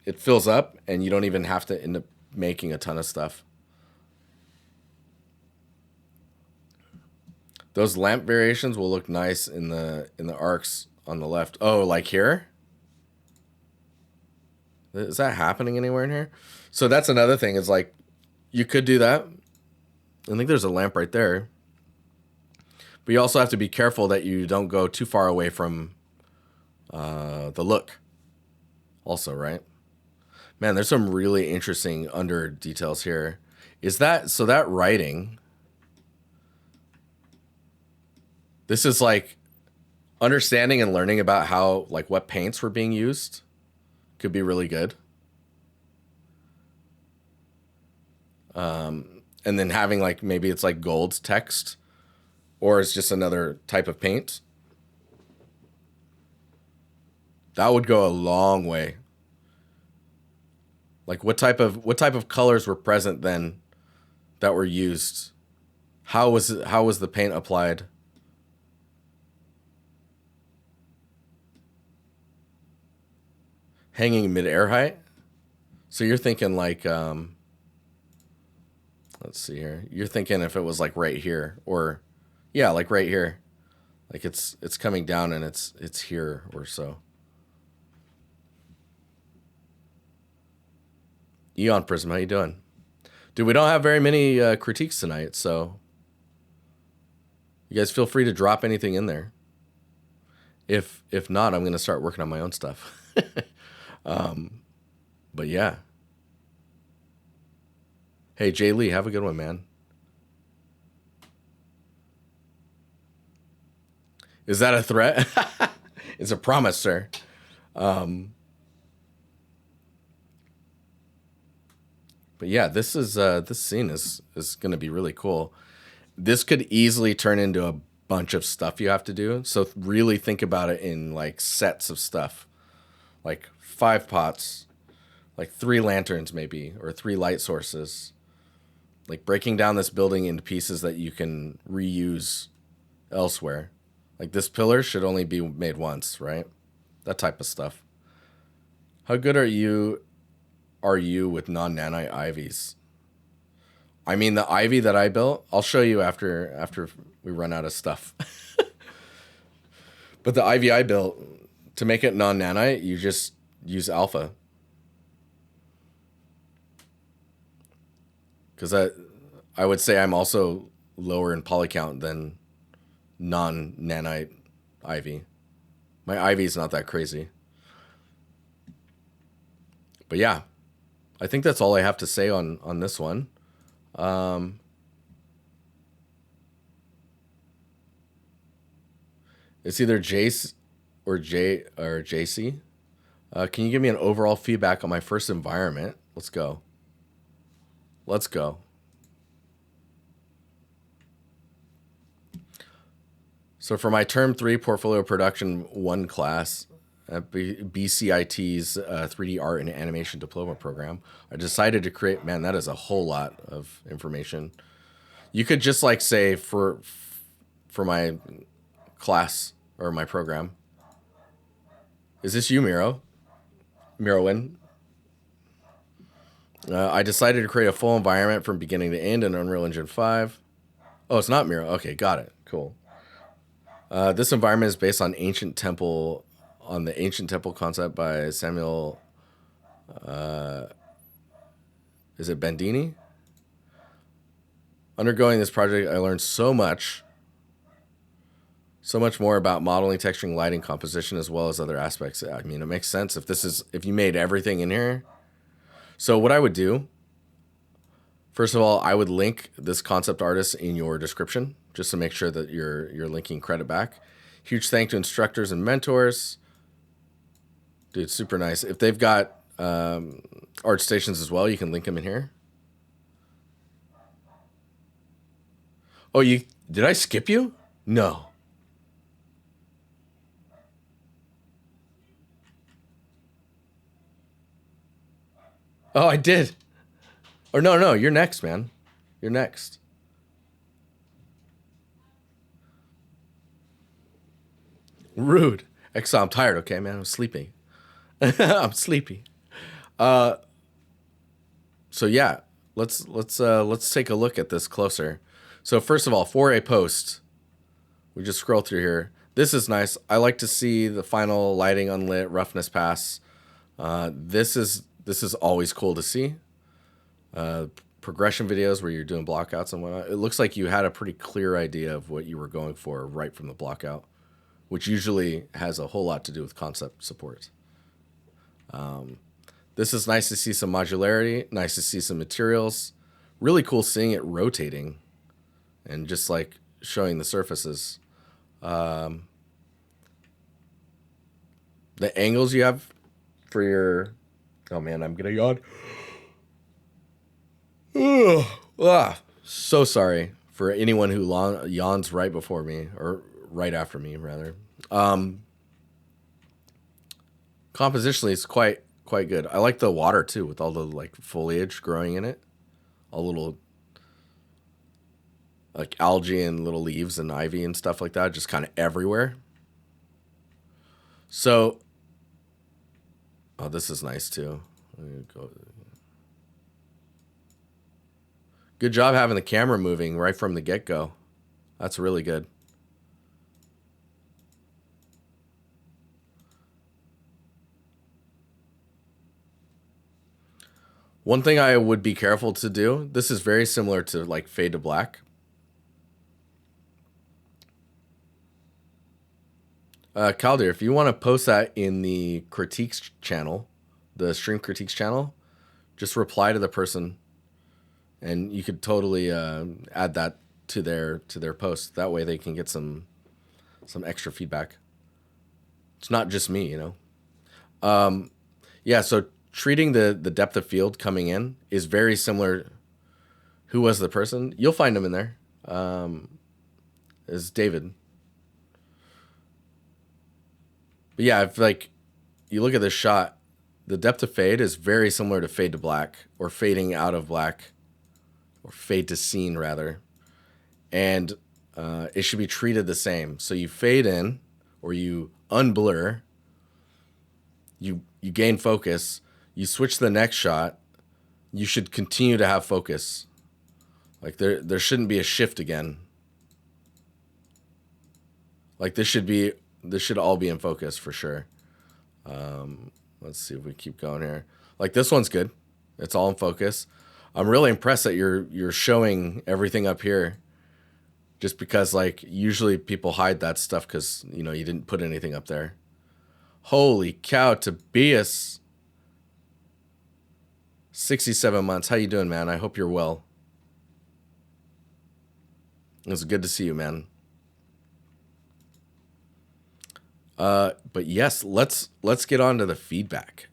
it fills up and you don't even have to end up making a ton of stuff. Those lamp variations will look nice in the arcs on the left. Oh, like here? Is that happening anywhere in here? So that's another thing is like, you could do that. I think there's a lamp right there. But you also have to be careful that you don't go too far away from the look. Also, right? Man, there's some really interesting under details here. So that writing, this is like understanding and learning about how, like what paints were being used could be really good. And then having like, maybe it's like gold text or it's just another type of paint. That would go a long way. Like what type of colors were present then that were used? How was the paint applied? Hanging mid-air height? So you're thinking like let's see here. You're thinking if it was like right here or yeah, like right here. Like it's coming down and it's here or so. Eon Prism, how you doing? Dude, we don't have very many critiques tonight, so you guys feel free to drop anything in there. If not, I'm going to start working on my own stuff. But yeah. Hey, Jay Lee, have a good one, man. Is that a threat? It's a promise, sir. But yeah, this scene is going to be really cool. this could easily turn into a bunch of stuff you have to do. So really think about it in like sets of stuff, like 5 pots, like 3 lanterns maybe, or 3 light sources, like breaking down this building into pieces that you can reuse elsewhere. Like this pillar should only be made once, right? That type of stuff. How good are you with non-nanite ivies? I mean, the ivy that I built, I'll show you after we run out of stuff. But the ivy I built, to make it non-nanite, you just use alpha. Because I would say I'm also lower in poly count than non-nanite ivy. My ivy is not that crazy. But yeah, I think that's all I have to say on this one. It's either Jace or JC. Can you give me an overall feedback on my first environment? Let's go. Let's go. So for my Term 3 Portfolio Production 1 class at BCIT's 3D Art and Animation Diploma program, I decided to create, man, that is a whole lot of information. You could just like say for my class or my program. Is this you, Miro? Mirowin? I decided to create a full environment from beginning to end in Unreal Engine 5. Oh, it's not Miro. Okay, got it. Cool. This environment is based on the ancient temple concept by Samuel. Is it Bandini? Undergoing this project, I learned so much more about modeling, texturing, lighting, composition, as well as other aspects. I mean, it makes sense if you made everything in here. So what I would do, first of all, I would link this concept artist in your description just to make sure that you're linking credit back. Huge thank to instructors and mentors. Dude, super nice. If they've got art stations as well, you can link them in here. Oh, did I skip you? No. Oh, I did. Or no, you're next, man. You're next. Rude. Exile, I'm tired, okay, man? I'm sleepy. I'm sleepy. So yeah, let's take a look at this closer. So first of all, for a post, we just scroll through here. This is nice. I like to see the final lighting unlit, roughness pass. This is always cool to see. Progression videos where you're doing blockouts and whatnot. It looks like you had a pretty clear idea of what you were going for right from the blockout, which usually has a whole lot to do with concept support. This is nice to see some modularity, nice to see some materials. Really cool seeing it rotating and just like showing the surfaces. The angles you have for your... Oh man, I'm gonna yawn. So sorry for anyone who yawns right before me, or right after me, rather. Compositionally, it's quite good. I like the water too, with all the like foliage growing in it, all little like algae and little leaves and ivy and stuff like that, just kind of everywhere. So, oh, this is nice too. Good job having the camera moving right from the get-go. That's really good. One thing I would be careful to do, this is very similar to like fade to black. Caldir, if you want to post that in the critiques channel, the stream critiques channel, just reply to the person and you could totally add that to their post. That way they can get some extra feedback. It's not just me, you know. Yeah, so treating the depth of field coming in is very similar. Who was the person? You'll find them in there. is David. But yeah, if like you look at this shot, the depth of fade is very similar to fade to black, or fading out of black, or fade to scene rather. And it should be treated the same. So you fade in, or you unblur, you gain focus, you switch to the next shot, you should continue to have focus. Like there shouldn't be a shift again. Like this should all be in focus for sure. Let's see if we keep going here. Like this one's good. It's all in focus. I'm really impressed that you're showing everything up here. Just because like usually people hide that stuff because you didn't put anything up there. Holy cow, Tobias. 67 months. How you doing, man? I hope you're well. It was good to see you, man. But yes, let's get on to the feedback.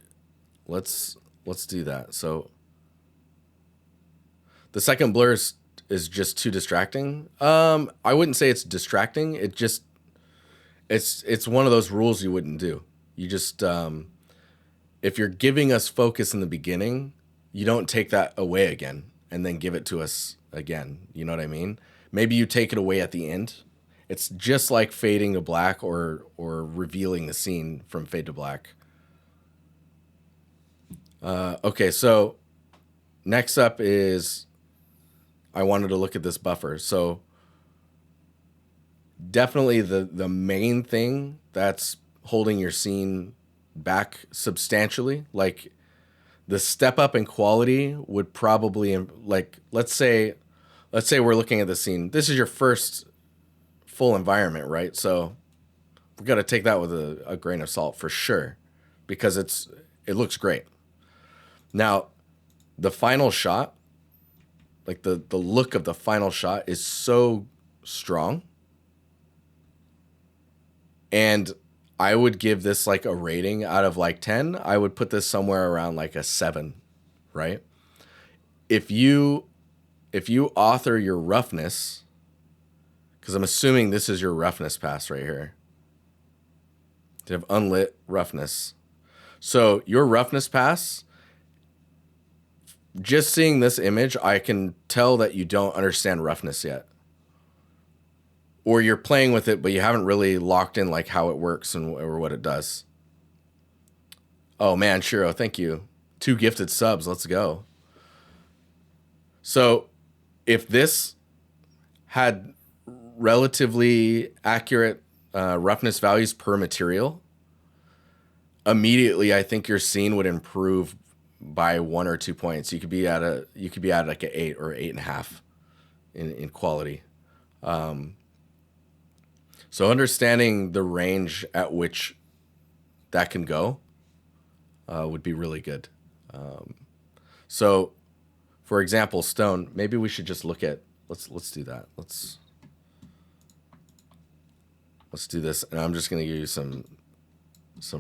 Let's do that. So the second blur is just too distracting. I wouldn't say it's distracting. It's one of those rules you wouldn't do. You just if you're giving us focus in the beginning, you don't take that away again and then give it to us again. You know what I mean? Maybe you take it away at the end. It's just like fading to black or revealing the scene from fade to black. Okay, so next up is I wanted to look at this buffer. So definitely the main thing that's holding your scene back substantially, like the step up in quality would probably, like, let's say we're looking at the scene. This is your first full environment, right? So we got to take that with a grain of salt for sure, because it looks great. Now, the final shot, like the look of the final shot is so strong. And I would give this like a rating out of like 10. I would put this somewhere around like a 7, right? If you author your roughness, because I'm assuming this is your roughness pass right here. To have unlit roughness. So your roughness pass, just seeing this image, I can tell that you don't understand roughness yet. Or you're playing with it, but you haven't really locked in like how it works or what it does. Oh man, Shiro, thank you. 2 gifted subs, let's go. So if this had relatively accurate roughness values per material, immediately I think your scene would improve by 1 or 2 points. You could be at like an 8 or 8.5 in quality. So understanding the range at which that can go would be really good. So, for example, Stone, maybe we should just look at, let's do that. Let's do this, and I'm just going to give you some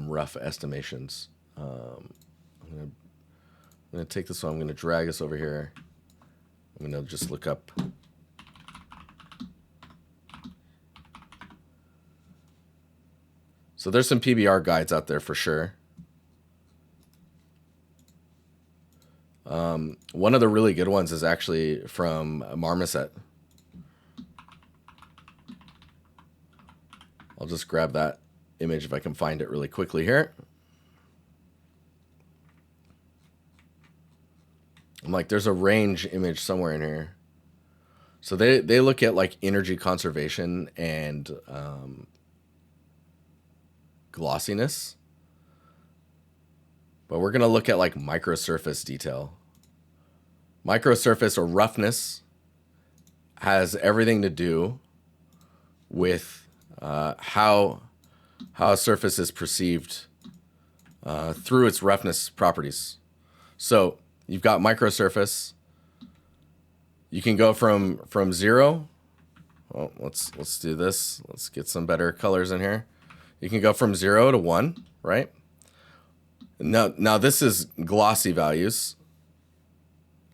rough estimations. I'm going to take this one. I'm going to drag us over here. I'm going to just look up. So there's some PBR guides out there for sure. One of the really good ones is actually from Marmoset. I'll just grab that image if I can find it really quickly here. I'm like, there's a range image somewhere in here. So they look at like energy conservation and glossiness. But we're going to look at like microsurface detail. Microsurface or roughness has everything to do with how a surface is perceived through its roughness properties. So you've got microsurface. You can go from 0. Well, let's do this. Let's get some better colors in here. You can go from 0 to 1, right? Now this is glossy values.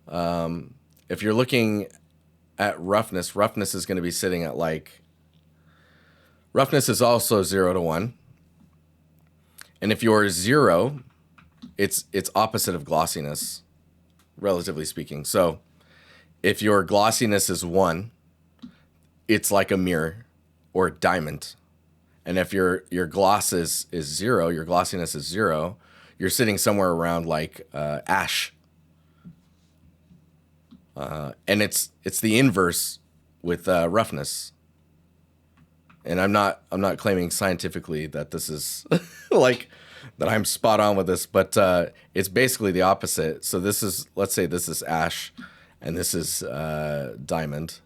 If you're looking at roughness, roughness is going to be sitting at like, roughness is also 0 to 1. And if you're 0, it's opposite of glossiness, relatively speaking. So if your glossiness is 1, it's like a mirror or a diamond. And if your gloss is 0, your glossiness is 0, you're sitting somewhere around like ash. And it's the inverse with roughness. And I'm not claiming scientifically that this is like that I'm spot on with this, but it's basically the opposite. So this is, let's say this is ash, and this is diamond.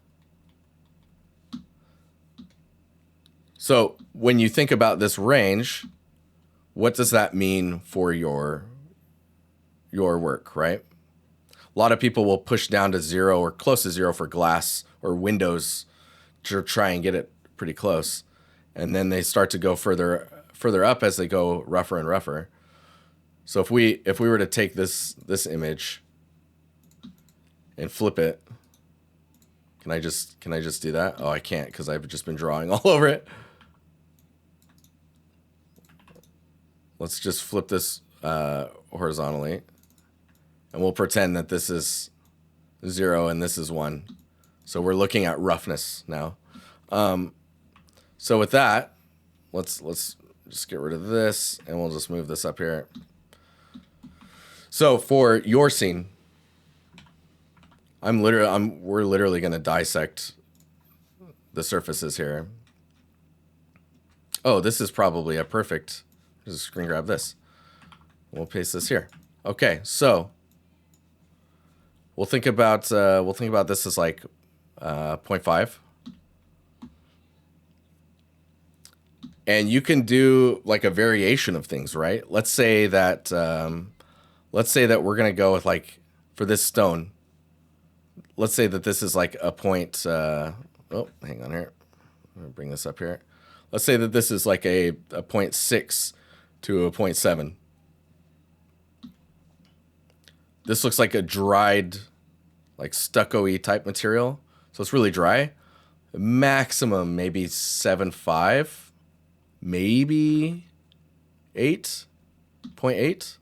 So when you think about this range, what does that mean for your work, right? A lot of people will push down to 0 or close to 0 for glass or windows to try and get it pretty close. And then they start to go further up as they go rougher and rougher. So if we were to take this image and flip it, can I just do that? Oh, I can't, because I've just been drawing all over it. Let's just flip this horizontally, and we'll pretend that this is 0 and this is 1. So we're looking at roughness now. So with that, let's just get rid of this, and we'll just move this up here. So for your scene, we're literally going to dissect the surfaces here. Oh, this is probably a perfect. Just screen grab this. We'll paste this here. Okay, so we'll think about this as like 0.5. And you can do like a variation of things, right? Let's say that we're gonna go with, like, for this stone, let's say that this is like a point. Oh, hang on here. I'm gonna bring this up here. Let's say that this is like a 0.6 to a 0.7. This looks like a dried, like stucco-y type material. So it's really dry. Maximum maybe 7.5. Maybe 8.8.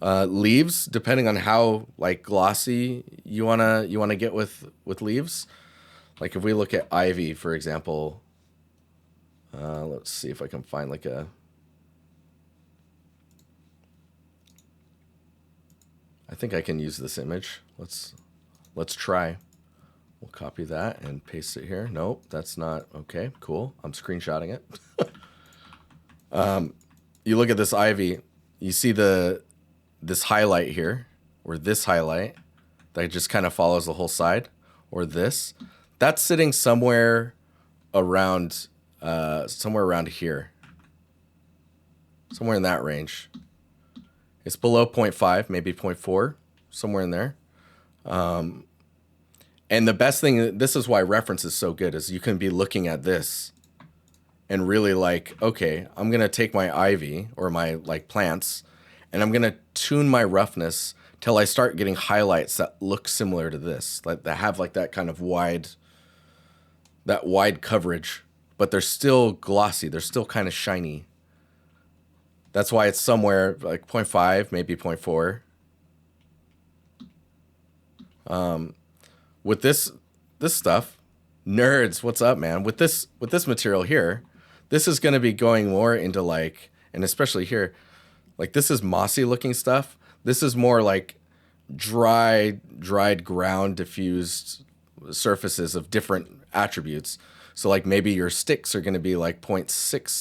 Leaves, depending on how like glossy you wanna get with leaves. Like if we look at ivy, for example, let's see if I can find like a. I think I can use this image. Let's try. We'll copy that and paste it here. Nope, that's not okay. Cool. I'm screenshotting it. You look at this ivy, you see this highlight here, or this highlight that just kind of follows the whole side, or this. That's sitting somewhere around here. Somewhere in that range. It's below 0.5, maybe 0.4, somewhere in there. And the best thing, this is why reference is so good, is you can be looking at this and really like, okay, I'm going to take my ivy or my like plants, and I'm going to tune my roughness till I start getting highlights that look similar to this, like that have like that kind of wide coverage, but they're still glossy. They're still kind of shiny. That's why it's somewhere like 0.5, maybe 0.4. With this stuff, nerds, what's up, man? With this material here, this is going to be going more into like, and especially here, like this is mossy looking stuff. This is more like dried ground, diffused surfaces of different attributes. So like maybe your sticks are going to be like 0.6,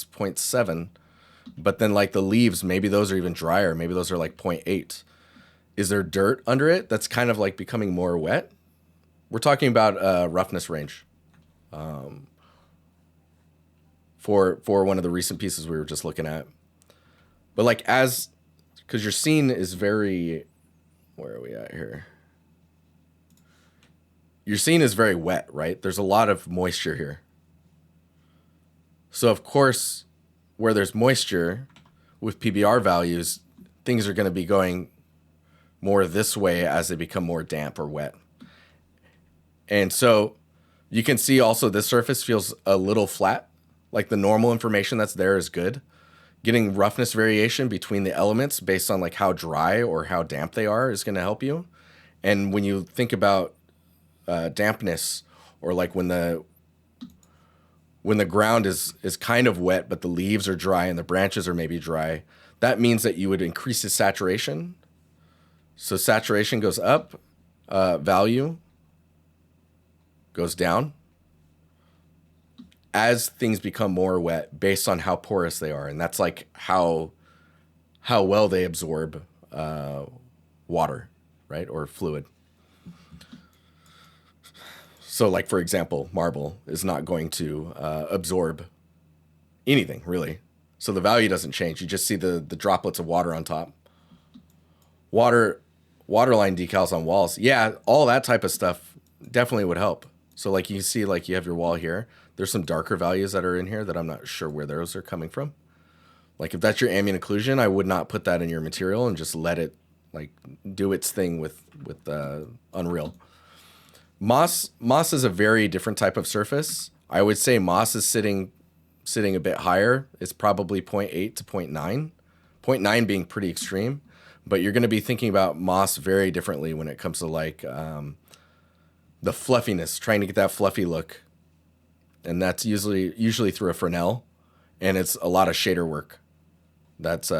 0.7, but then like the leaves, maybe those are even drier. Maybe those are like 0.8. Is there dirt under it that's kind of like becoming more wet? We're talking about roughness range. For one of the recent pieces we were just looking at. But like because your scene is very, where are we at here? Your scene is very wet, right? There's a lot of moisture here. So of course, where there's moisture with PBR values, things are going to be going more this way as they become more damp or wet. And so you can see also this surface feels a little flat. Like the normal information that's there is good. Getting roughness variation between the elements based on like how dry or how damp they are is going to help you. And when you think about dampness, or like when the ground is kind of wet but the leaves are dry and the branches are maybe dry, that means that you would increase the saturation. So saturation goes up, value goes down as things become more wet based on how porous they are. And that's like how well they absorb water, right? Or fluid. So like, for example, marble is not going to absorb anything really. So the value doesn't change. You just see the droplets of water on top. Waterline decals on walls. Yeah, all that type of stuff definitely would help. So like you see, like you have your wall here. There's some darker values that are in here that I'm not sure where those are coming from. Like if that's your ambient occlusion, I would not put that in your material and just let it like do its thing with Unreal. Moss is a very different type of surface. I would say moss is sitting a bit higher. It's probably 0.8 to 0.9. 0.9 being pretty extreme, but you're going to be thinking about moss very differently when it comes to like the fluffiness, trying to get that fluffy look. And that's usually through a Fresnel, and it's a lot of shader work. That's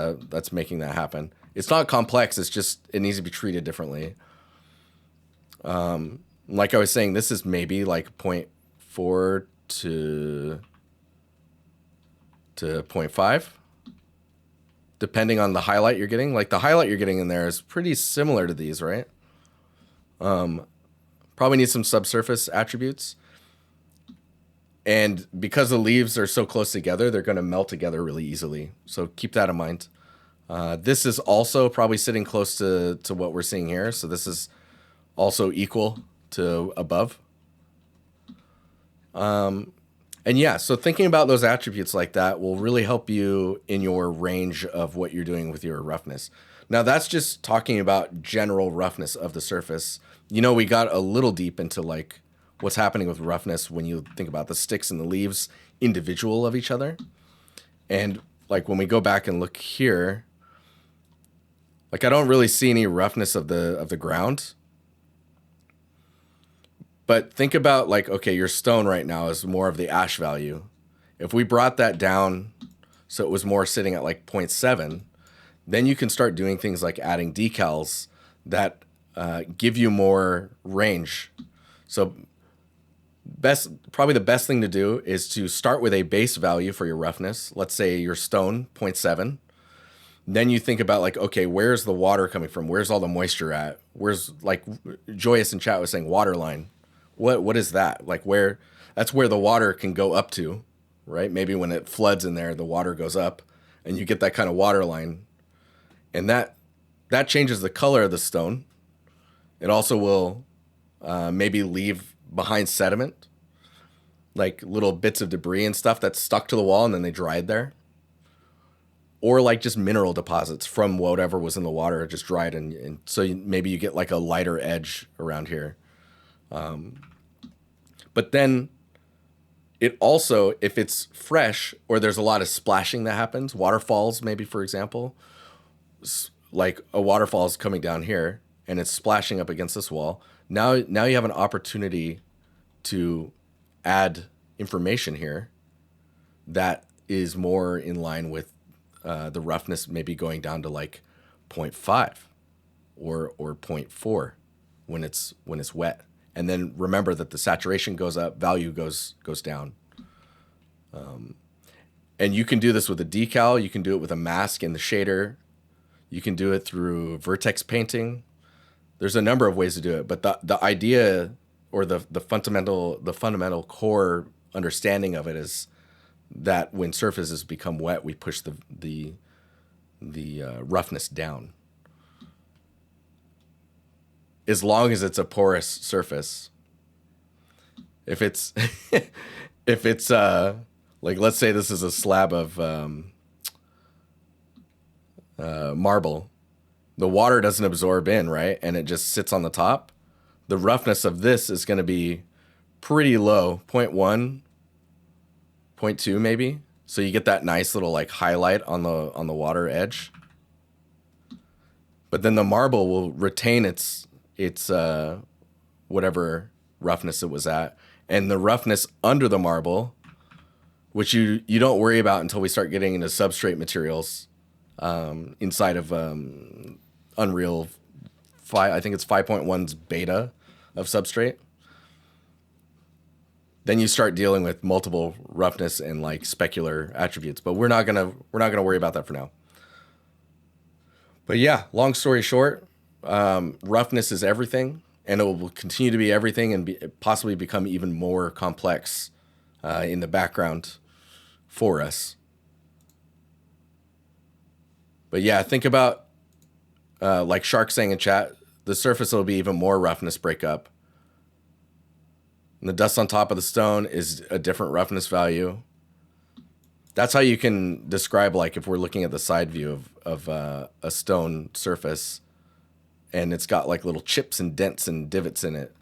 making that happen. It's not complex. It's just it needs to be treated differently. Like I was saying, this is maybe like 0.4 to 0.5, depending on the highlight you're getting. Like the highlight you're getting in there is pretty similar to these, right? Probably need some subsurface attributes. And because the leaves are so close together, they're going to melt together really easily. So keep that in mind. This is also probably sitting close to what we're seeing here. So this is also equal to above. And yeah, so thinking about those attributes like that will really help you in your range of what you're doing with your roughness. Now that's just talking about general roughness of the surface. You know, we got a little deep into like what's happening with roughness when you think about the sticks and the leaves individual of each other. And like when we go back and look here, like I don't really see any roughness of the ground. But think about like, okay, your stone right now is more of the ash value. If we brought that down so it was more sitting at like 0.7, then you can start doing things like adding decals that give you more range. So probably the best thing to do is to start with a base value for your roughness. Let's say your stone, 0.7. Then you think about like, okay, where's the water coming from? Where's all the moisture at? Where's like Joyous in chat was saying water line. What is that? Like that's where the water can go up to, right? Maybe when it floods in there, the water goes up and you get that kind of water line. And that changes the color of the stone. It also will maybe leave behind sediment, like little bits of debris and stuff that's stuck to the wall and then they dried there. Or like just mineral deposits from whatever was in the water, just dried. And so maybe you get like a lighter edge around here. But then it also, if it's fresh or there's a lot of splashing that happens, waterfalls maybe, for example, like a waterfall is coming down here and it's splashing up against this wall. Now you have an opportunity to add information here that is more in line with the roughness, maybe going down to like 0.5 or 0.4 when it's wet. And then remember that the saturation goes up, value goes down. And you can do this with a decal. You can do it with a mask in the shader. You can do it through vertex painting. There's a number of ways to do it, but the idea or the fundamental core understanding of it is that when surfaces become wet, we push the roughness down. As long as it's a porous surface. If it's like, let's say this is a slab of marble, the water doesn't absorb in, right? And it just sits on the top. the roughness of this is going to be pretty low, zero 0.1, zero 0.2 maybe. So you get that nice little like highlight on the water edge. But then the marble will retain its whatever roughness it was at, and the roughness under the marble, which you don't worry about until we start getting into substrate materials inside of Unreal 5. I think it's 5.1's beta of substrate. Then you start dealing with multiple roughness and like specular attributes, but we're not gonna worry about that for now. But yeah, long story short, roughness is everything, and it will continue to be everything, and possibly become even more complex in the background for us. But yeah, think about like Shark saying in chat, the surface will be even more roughness breakup. And the dust on top of the stone is a different roughness value. That's how you can describe, like, if we're looking at the side view of a stone surface, and it's got like little chips and dents and divots in it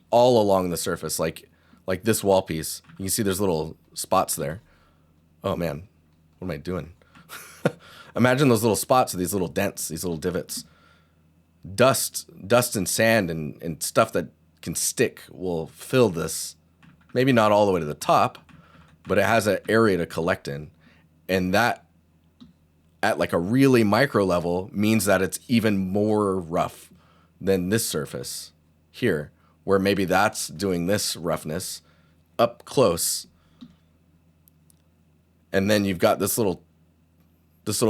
all along the surface, like this wall piece. You can see there's little spots there. Oh man, what am I doing? Imagine those little spots, these little dents, these little divots. Dust and sand and stuff that can stick will fill this. Maybe not all the way to the top, but it has an area to collect in. And that, at like a really micro level, means that it's even more rough than this surface here, where maybe that's doing this roughness up close. And then you've got this little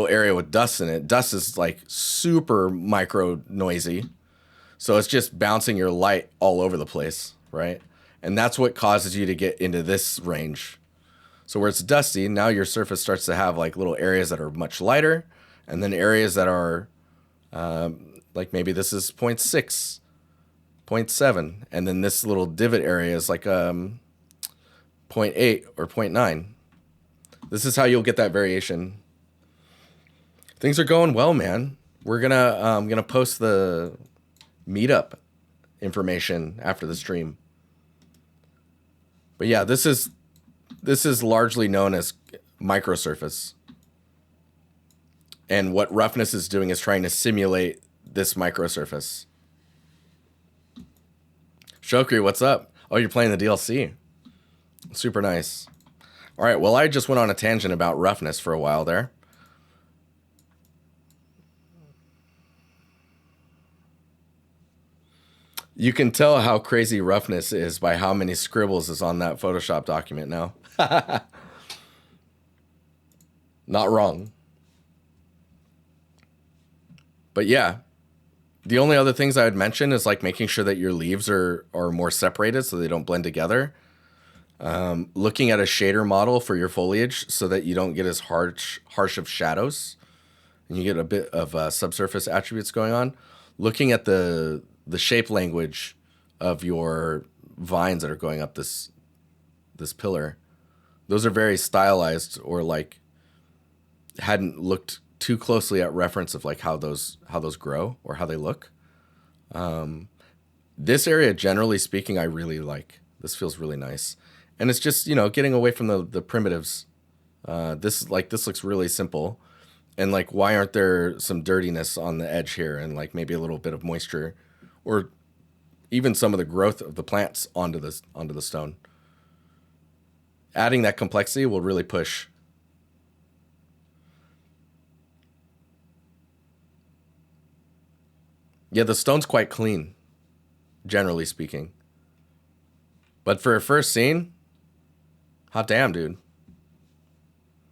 area with dust in it. Dust is like super micro noisy. So it's just bouncing your light all over the place, right? And that's what causes you to get into this range. So where it's dusty, now your surface starts to have like little areas that are much lighter, and then areas that are like maybe this is 0.6, 0.7, and then this little divot area is like 0.8 or 0.9. This is how you'll get that variation. Things are going well, man. We're gonna post the meetup information after the stream. But yeah, this is largely known as microsurface. And what roughness is doing is trying to simulate this microsurface. Shokri, what's up? Oh, you're playing the DLC. Super nice. All right, well, I just went on a tangent about roughness for a while there. You can tell how crazy roughness is by how many scribbles is on that Photoshop document now. Not wrong. But yeah, the only other things I would mention is like making sure that your leaves are more separated so they don't blend together. Looking at a shader model for your foliage so that you don't get as harsh of shadows and you get a bit of subsurface attributes going on. Looking at the shape language of your vines that are going up this pillar. Those are very stylized, or like hadn't looked too closely at reference of like how those grow or how they look. This area, generally speaking, I really like. This feels really nice. And it's just, getting away from the primitives. This looks really simple. And like, why aren't there some dirtiness on the edge here and like maybe a little bit of moisture, or even some of the growth of the plants onto the stone? Adding that complexity will really push. Yeah, the stone's quite clean, generally speaking. But for a first scene, hot damn, dude.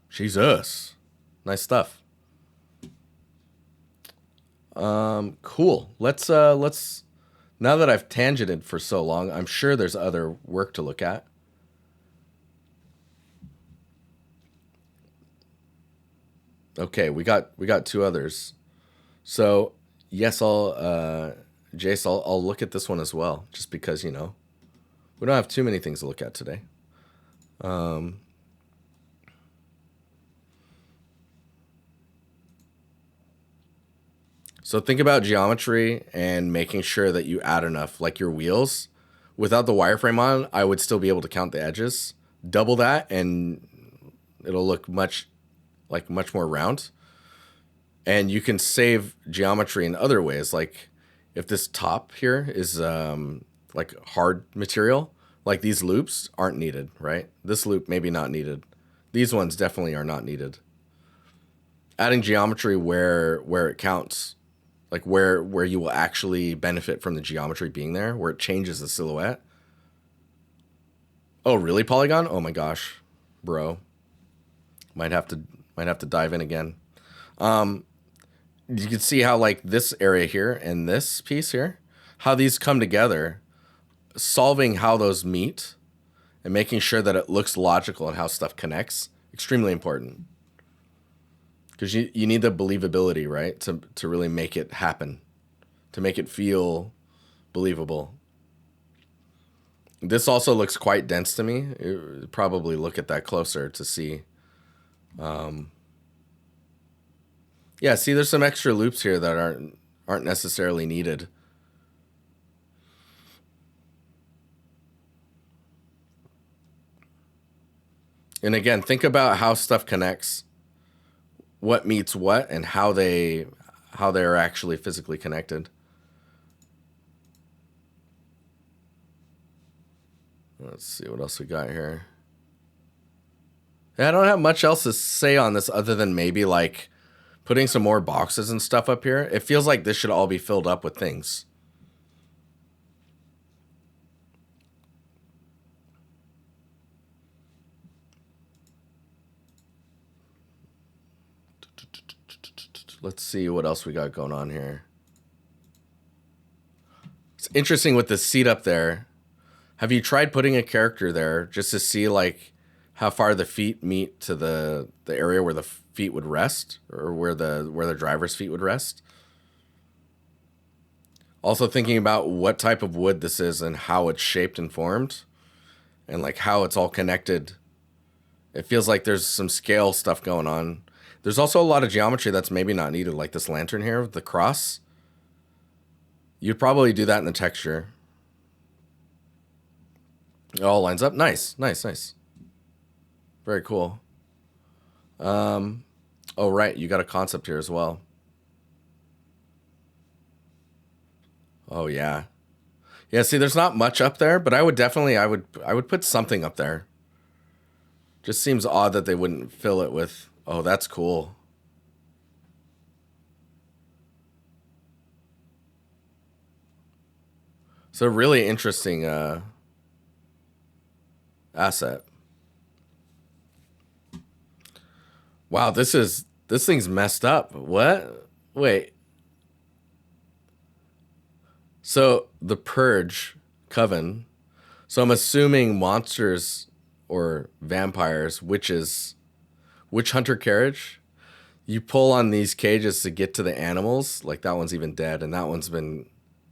Jesus. Nice stuff. Cool. Let's now that I've tangented for so long, I'm sure there's other work to look at. Okay, we got two others. So yes, Jace, I'll look at this one as well, just because we don't have too many things to look at today. So think about geometry and making sure that you add enough, like your wheels. Without the wireframe on, I would still be able to count the edges. Double that and it'll look much more round. And you can save geometry in other ways. Like if this top here is like hard material, like these loops aren't needed, right? This loop maybe not needed. These ones definitely are not needed. Adding geometry where it counts, like where you will actually benefit from the geometry being there, where it changes the silhouette. Oh, really, Polygon? Oh my gosh, bro. Might have to dive in again. You can see how like this area here and this piece here, how these come together, solving how those meet and making sure that it looks logical and how stuff connects, extremely important. Because you need the believability, right? To really make it happen, to make it feel believable. This also looks quite dense to me. Probably look at that closer to see. Yeah, see, there's some extra loops here that aren't necessarily needed. And again, think about how stuff connects, what meets what, and how they're actually physically connected. Let's see what else we got here. Yeah, I don't have much else to say on this other than maybe like putting some more boxes and stuff up here. It feels like this should all be filled up with things. Let's see what else we got going on here. It's interesting with the seat up there. Have you tried putting a character there just to see like how far the feet meet to the area where the feet would rest, or where the driver's feet would rest? Also thinking about what type of wood this is and how it's shaped and formed and like how it's all connected. It feels like there's some scale stuff going on. There's also a lot of geometry that's maybe not needed, like this lantern here with the cross. You'd probably do that in the texture. It all lines up. Nice. Very cool. Oh, right. You got a concept here as well. Oh, yeah. Yeah, see, there's not much up there, but I would put something up there. Just seems odd that they wouldn't fill it with... Oh, that's cool. It's a really interesting asset. Wow, this thing's messed up. What? Wait. So the Purge Coven. So I'm assuming monsters or vampires, witches, witch hunter carriage. You pull on these cages to get to the animals. Like that one's even dead, and that one's been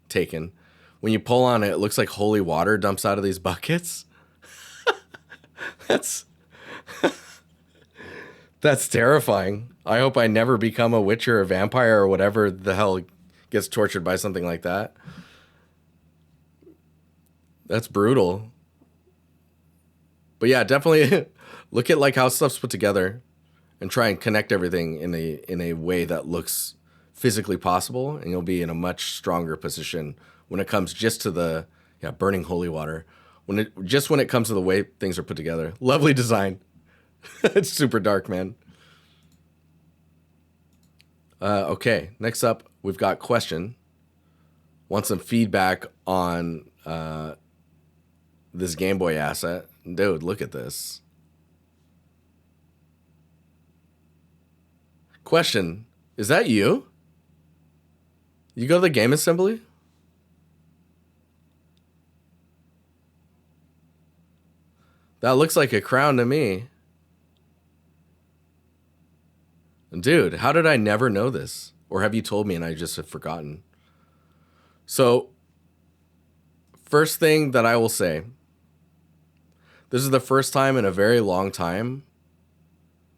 taken. When you pull on it, it looks like holy water dumps out of these buckets. That's terrifying. I hope I never become a witch or a vampire or whatever the hell gets tortured by something like that. That's brutal. But yeah, definitely look at like how stuff's put together and try and connect everything in a way that looks physically possible, and you'll be in a much stronger position when it comes just to the burning holy water. When it comes to the way things are put together. Lovely design. It's super dark, man. Okay, next up, we've got question. Want some feedback on this Game Boy asset. Dude, look at this. Question, is that you? You go to the game assembly? That looks like a crown to me. Dude, how did I never know this? Or have you told me and I just have forgotten? So, first thing that I will say, this is the first time in a very long time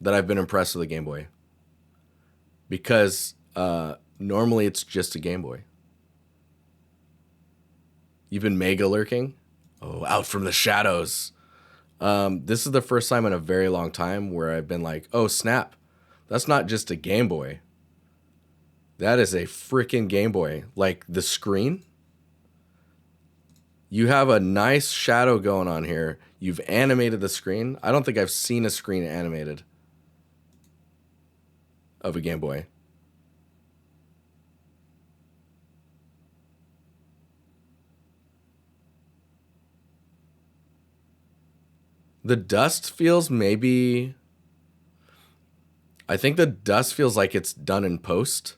that I've been impressed with the Game Boy. Because Normally it's just a Game Boy. You've been mega lurking? Oh, out from the shadows. This is the first time in a very long time where I've been like, oh, snap. That's not just a Game Boy. That is a freaking Game Boy. Like the screen. You have a nice shadow going on here. You've animated the screen. I don't think I've seen a screen animated of a Game Boy. The dust feels maybe... I think the dust feels like it's done in post.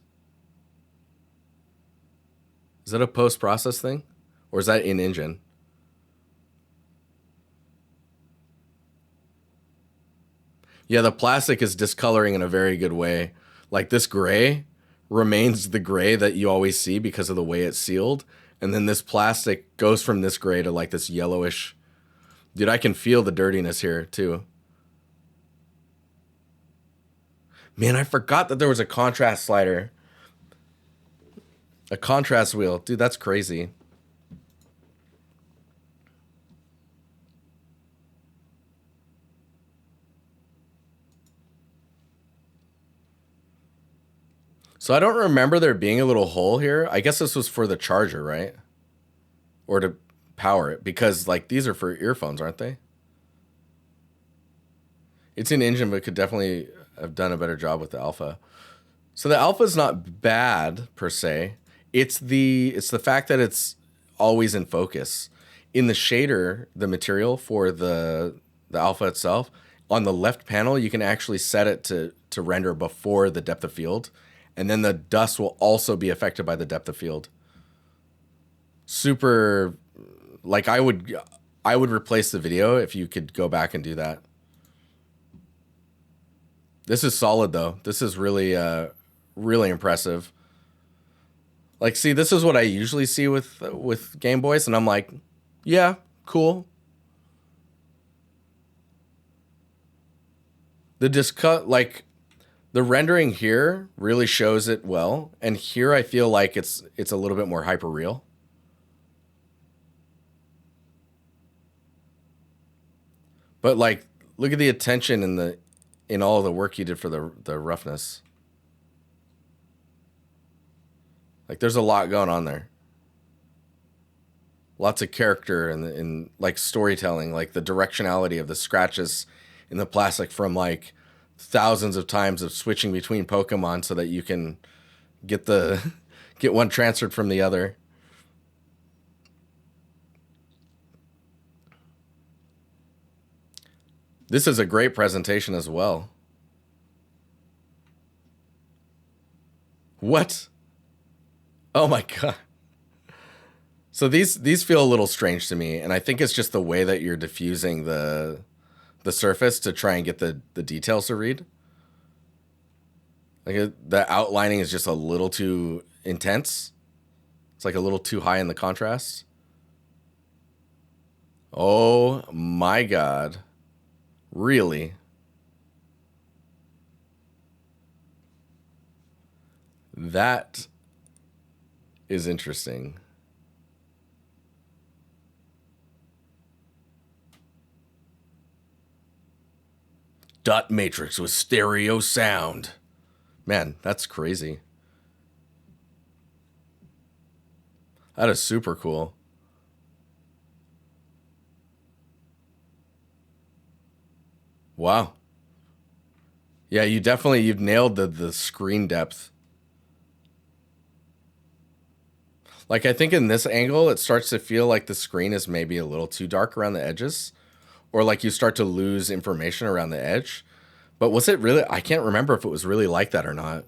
Is that a post-process thing? Or is that in-engine? Yeah, the plastic is discoloring in a very good way. Like this gray remains the gray that you always see because of the way it's sealed. And then this plastic goes from this gray to like this yellowish... Dude, I can feel the dirtiness here too. Man, I forgot that there was a contrast slider. A contrast wheel. Dude, that's crazy. So I don't remember there being a little hole here. I guess this was for the charger, right? Or to power it, because like these are for earphones, aren't they? It's an engine, but could definitely have done a better job with the alpha. So the alpha is not bad per se. It's the fact that it's always in focus. In the shader, the material for the alpha itself, on the left panel, you can actually set it to render before the depth of field, and then the dust will also be affected by the depth of field. Super, like I would replace the video if you could go back and do that. This is solid though. This is really really impressive. Like, see, this is what I usually see with Game Boys, and I'm like, yeah, cool. Like the rendering here really shows it well, and here I feel like it's a little bit more hyper real. But like, look at the attention in all the work you did for the roughness. Like, there's a lot going on there. Lots of character and like storytelling, like the directionality of the scratches in the plastic from like thousands of times of switching between Pokemon so that you can get get one transferred from the other. This is a great presentation as well. What? Oh my god. So these feel a little strange to me, and I think it's just the way that you're diffusing the surface to try and get the details to read. Like the outlining is just a little too intense. It's like a little too high in the contrast. Oh my god. Really? That is interesting. Dot matrix with stereo sound. Man, that's crazy. That is super cool. Wow. Yeah, you've nailed the screen depth. Like, I think in this angle, it starts to feel like the screen is maybe a little too dark around the edges, or like you start to lose information around the edge. But was it really? I can't remember if it was really like that or not.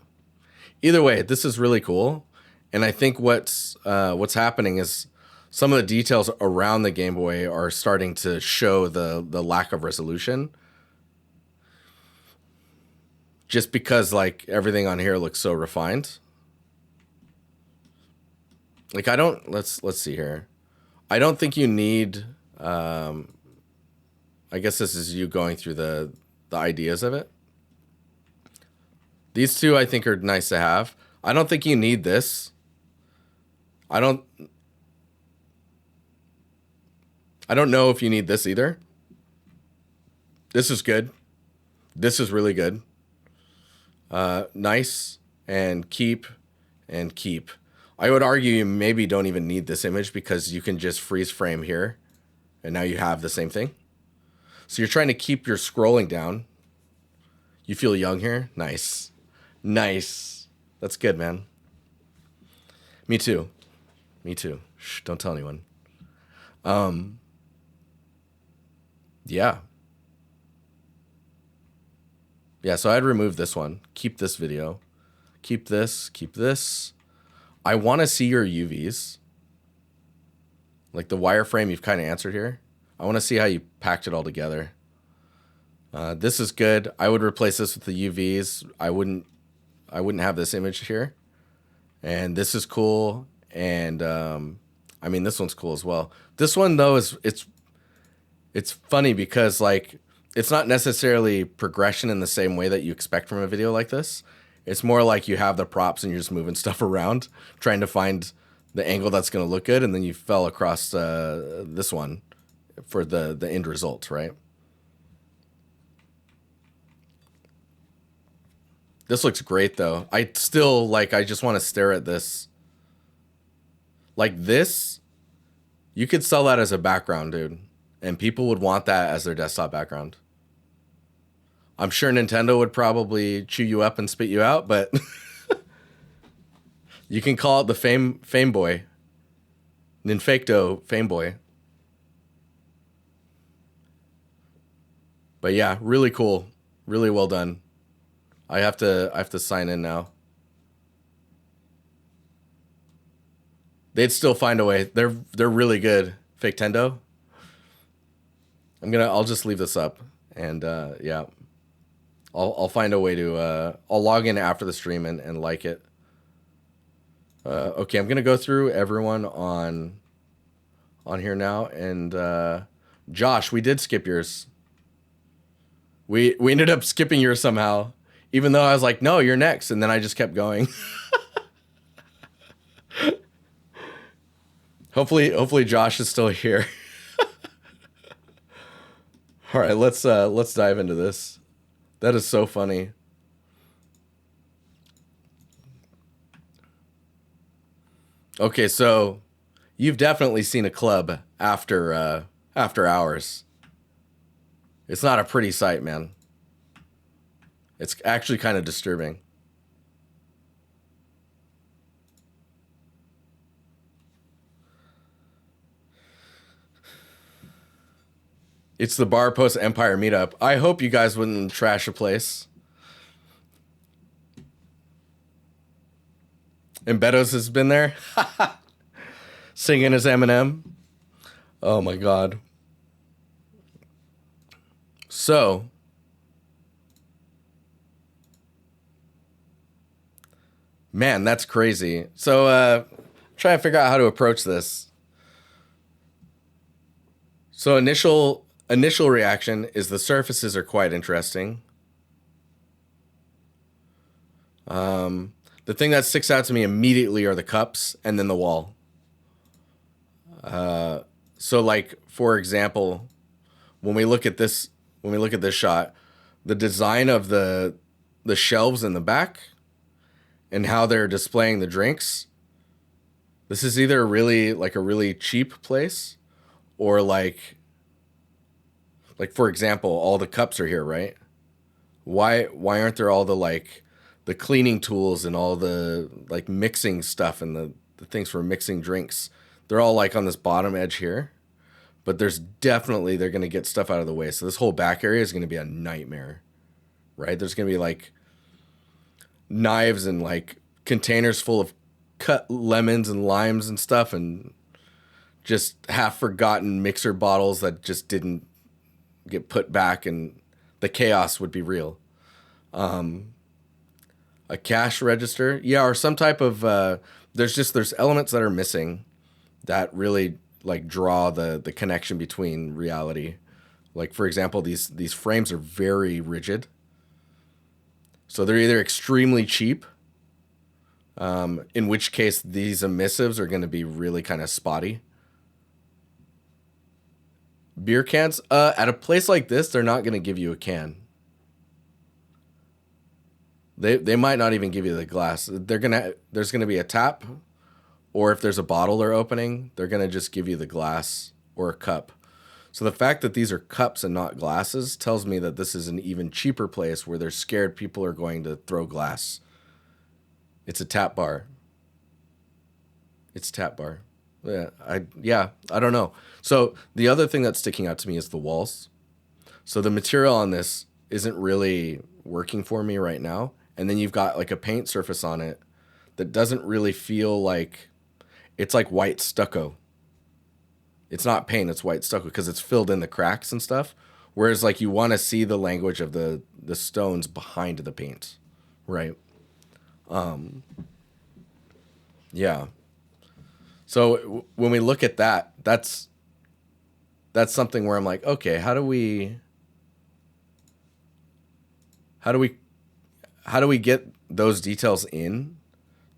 Either way, this is really cool, and I think what's happening is some of the details around the Game Boy are starting to show the lack of resolution. Just because like everything on here looks so refined. Like let's see here. I don't think you need I guess this is you going through the ideas of it. These two I think are nice to have. I don't think you need this. I don't know if you need this either. This is good. This is really good. Nice and keep and keep. I would argue you maybe don't even need this image because you can just freeze frame here and now you have the same thing. So you're trying to keep your scrolling down. You feel young here? Nice. Nice. That's good, man. Me too. Me too. Shh, don't tell anyone. Yeah. Yeah, so I'd remove this one. Keep this video. Keep this. Keep this. I want to see your UVs. Like the wireframe you've kind of answered here. I want to see how you packed it all together. This is good. I would replace this with the UVs. I wouldn't have this image here. And this is cool. And I mean, this one's cool as well. This one though it's funny because like it's not necessarily progression in the same way that you expect from a video like this. It's more like you have the props and you're just moving stuff around, trying to find the angle that's going to look good, and then you fell across this one for the end result, right? This looks great though. I still like. I just want to stare at this. Like this, you could sell that as a background, dude, and people would want that as their desktop background. I'm sure Nintendo would probably chew you up and spit you out, but you can call it the Fame Boy. Ninfacto Fame Boy. But yeah, really cool. Really well done. I have to sign in now. They'd still find a way. They're really good. Fake Tendo. I'll just leave this up and yeah. I'll find a way to I'll log in after the stream and like it. Okay, I'm gonna go through everyone on here now, and Josh, we did skip yours. We ended up skipping yours somehow, even though I was like, no, you're next, and then I just kept going. Hopefully Josh is still here. All right, let's dive into this. That is so funny. Okay, so you've definitely seen a club after hours. It's not a pretty sight, man. It's actually kind of disturbing. It's the Bar Post Empire meetup. I hope you guys wouldn't trash a place. And Betos has been there. Singing his Eminem. Oh my God. So. Man, that's crazy. So, trying to figure out how to approach this. So initial reaction is the surfaces are quite interesting. The thing that sticks out to me immediately are the cups and then the wall. So like, for example, when we look at this shot, the design of the shelves in the back and how they're displaying the drinks, this is either really like a really cheap place or like for example, all the cups are here, right? Why aren't there all the cleaning tools and all the like mixing stuff and the things for mixing drinks? They're all like on this bottom edge here, but they're going to get stuff out of the way. So this whole back area is going to be a nightmare, right? There's going to be like knives and like containers full of cut lemons and limes and stuff, and just half forgotten mixer bottles that just didn't get put back, and the chaos would be real. A cash register, yeah, or some type of there's elements that are missing that really like draw the connection between reality. Like for example, these frames are very rigid, so they're either extremely cheap In which case these emissives are going to be really kind of spotty. Beer cans, at a place like this, they're not going to give you a can. They might not even give you the glass. There's gonna be a tap, or if there's a bottle they're opening, they're gonna just give you the glass or a cup. So the fact that these are cups and not glasses tells me that this is an even cheaper place where they're scared people are going to throw glass. It's a tap bar. It's a tap bar. I don't know. So the other thing that's sticking out to me is the walls. So the material on this isn't really working for me right now. And then you've got like a paint surface on it that doesn't really feel like, it's like white stucco. It's not paint, it's white stucco because it's filled in the cracks and stuff. Whereas like you want to see the language of the stones behind the paint, right? Yeah. So when we look at that, that's something where I'm like, okay, how do we get those details in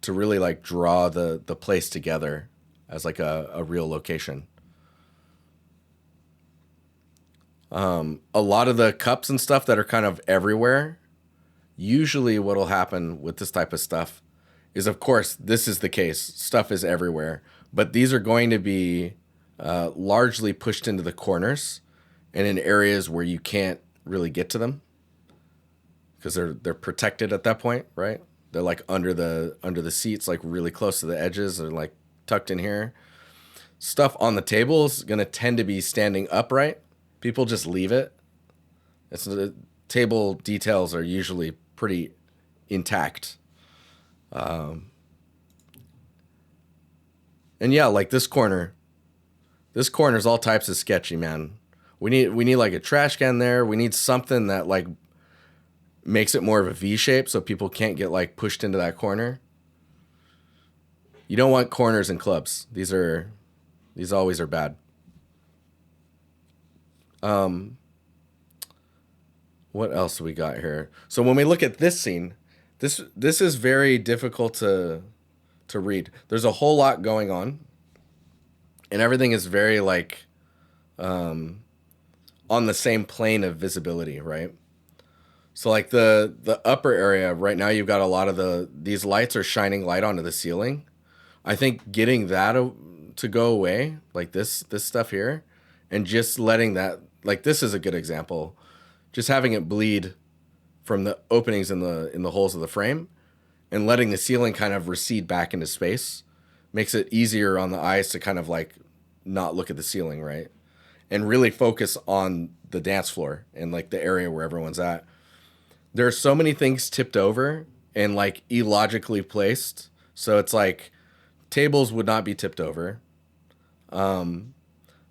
to really like draw the place together as like a real location? A lot of the cups and stuff that are kind of everywhere, usually what'll happen with this type of stuff is, of course, this is the case. Stuff is everywhere, but these are going to be largely pushed into the corners and in areas where you can't really get to them because they're protected at that point, right? They're like under the seats, like really close to the edges. They're like tucked in here. Stuff on the table is going to tend to be standing upright. People just leave it. The table details are usually pretty intact. And yeah, like this corner's all types of sketchy, man. We need like a trash can there. We need something that like makes it more of a V shape so people can't get like pushed into that corner. You don't want corners in clubs. These always are bad. What else we got here? So when we look at this scene, this is very difficult to read. There's a whole lot going on, and everything is very like on the same plane of visibility, right? So like the upper area right now, you've got a lot of these lights are shining light onto the ceiling. I think getting that to go away, like this stuff here, and just letting that, like this is a good example, just having it bleed from the openings in the holes of the frame and letting the ceiling kind of recede back into space makes it easier on the eyes to kind of like not look at the ceiling, right? And really focus on the dance floor and like the area where everyone's at. There are so many things tipped over and like illogically placed. So it's like tables would not be tipped over.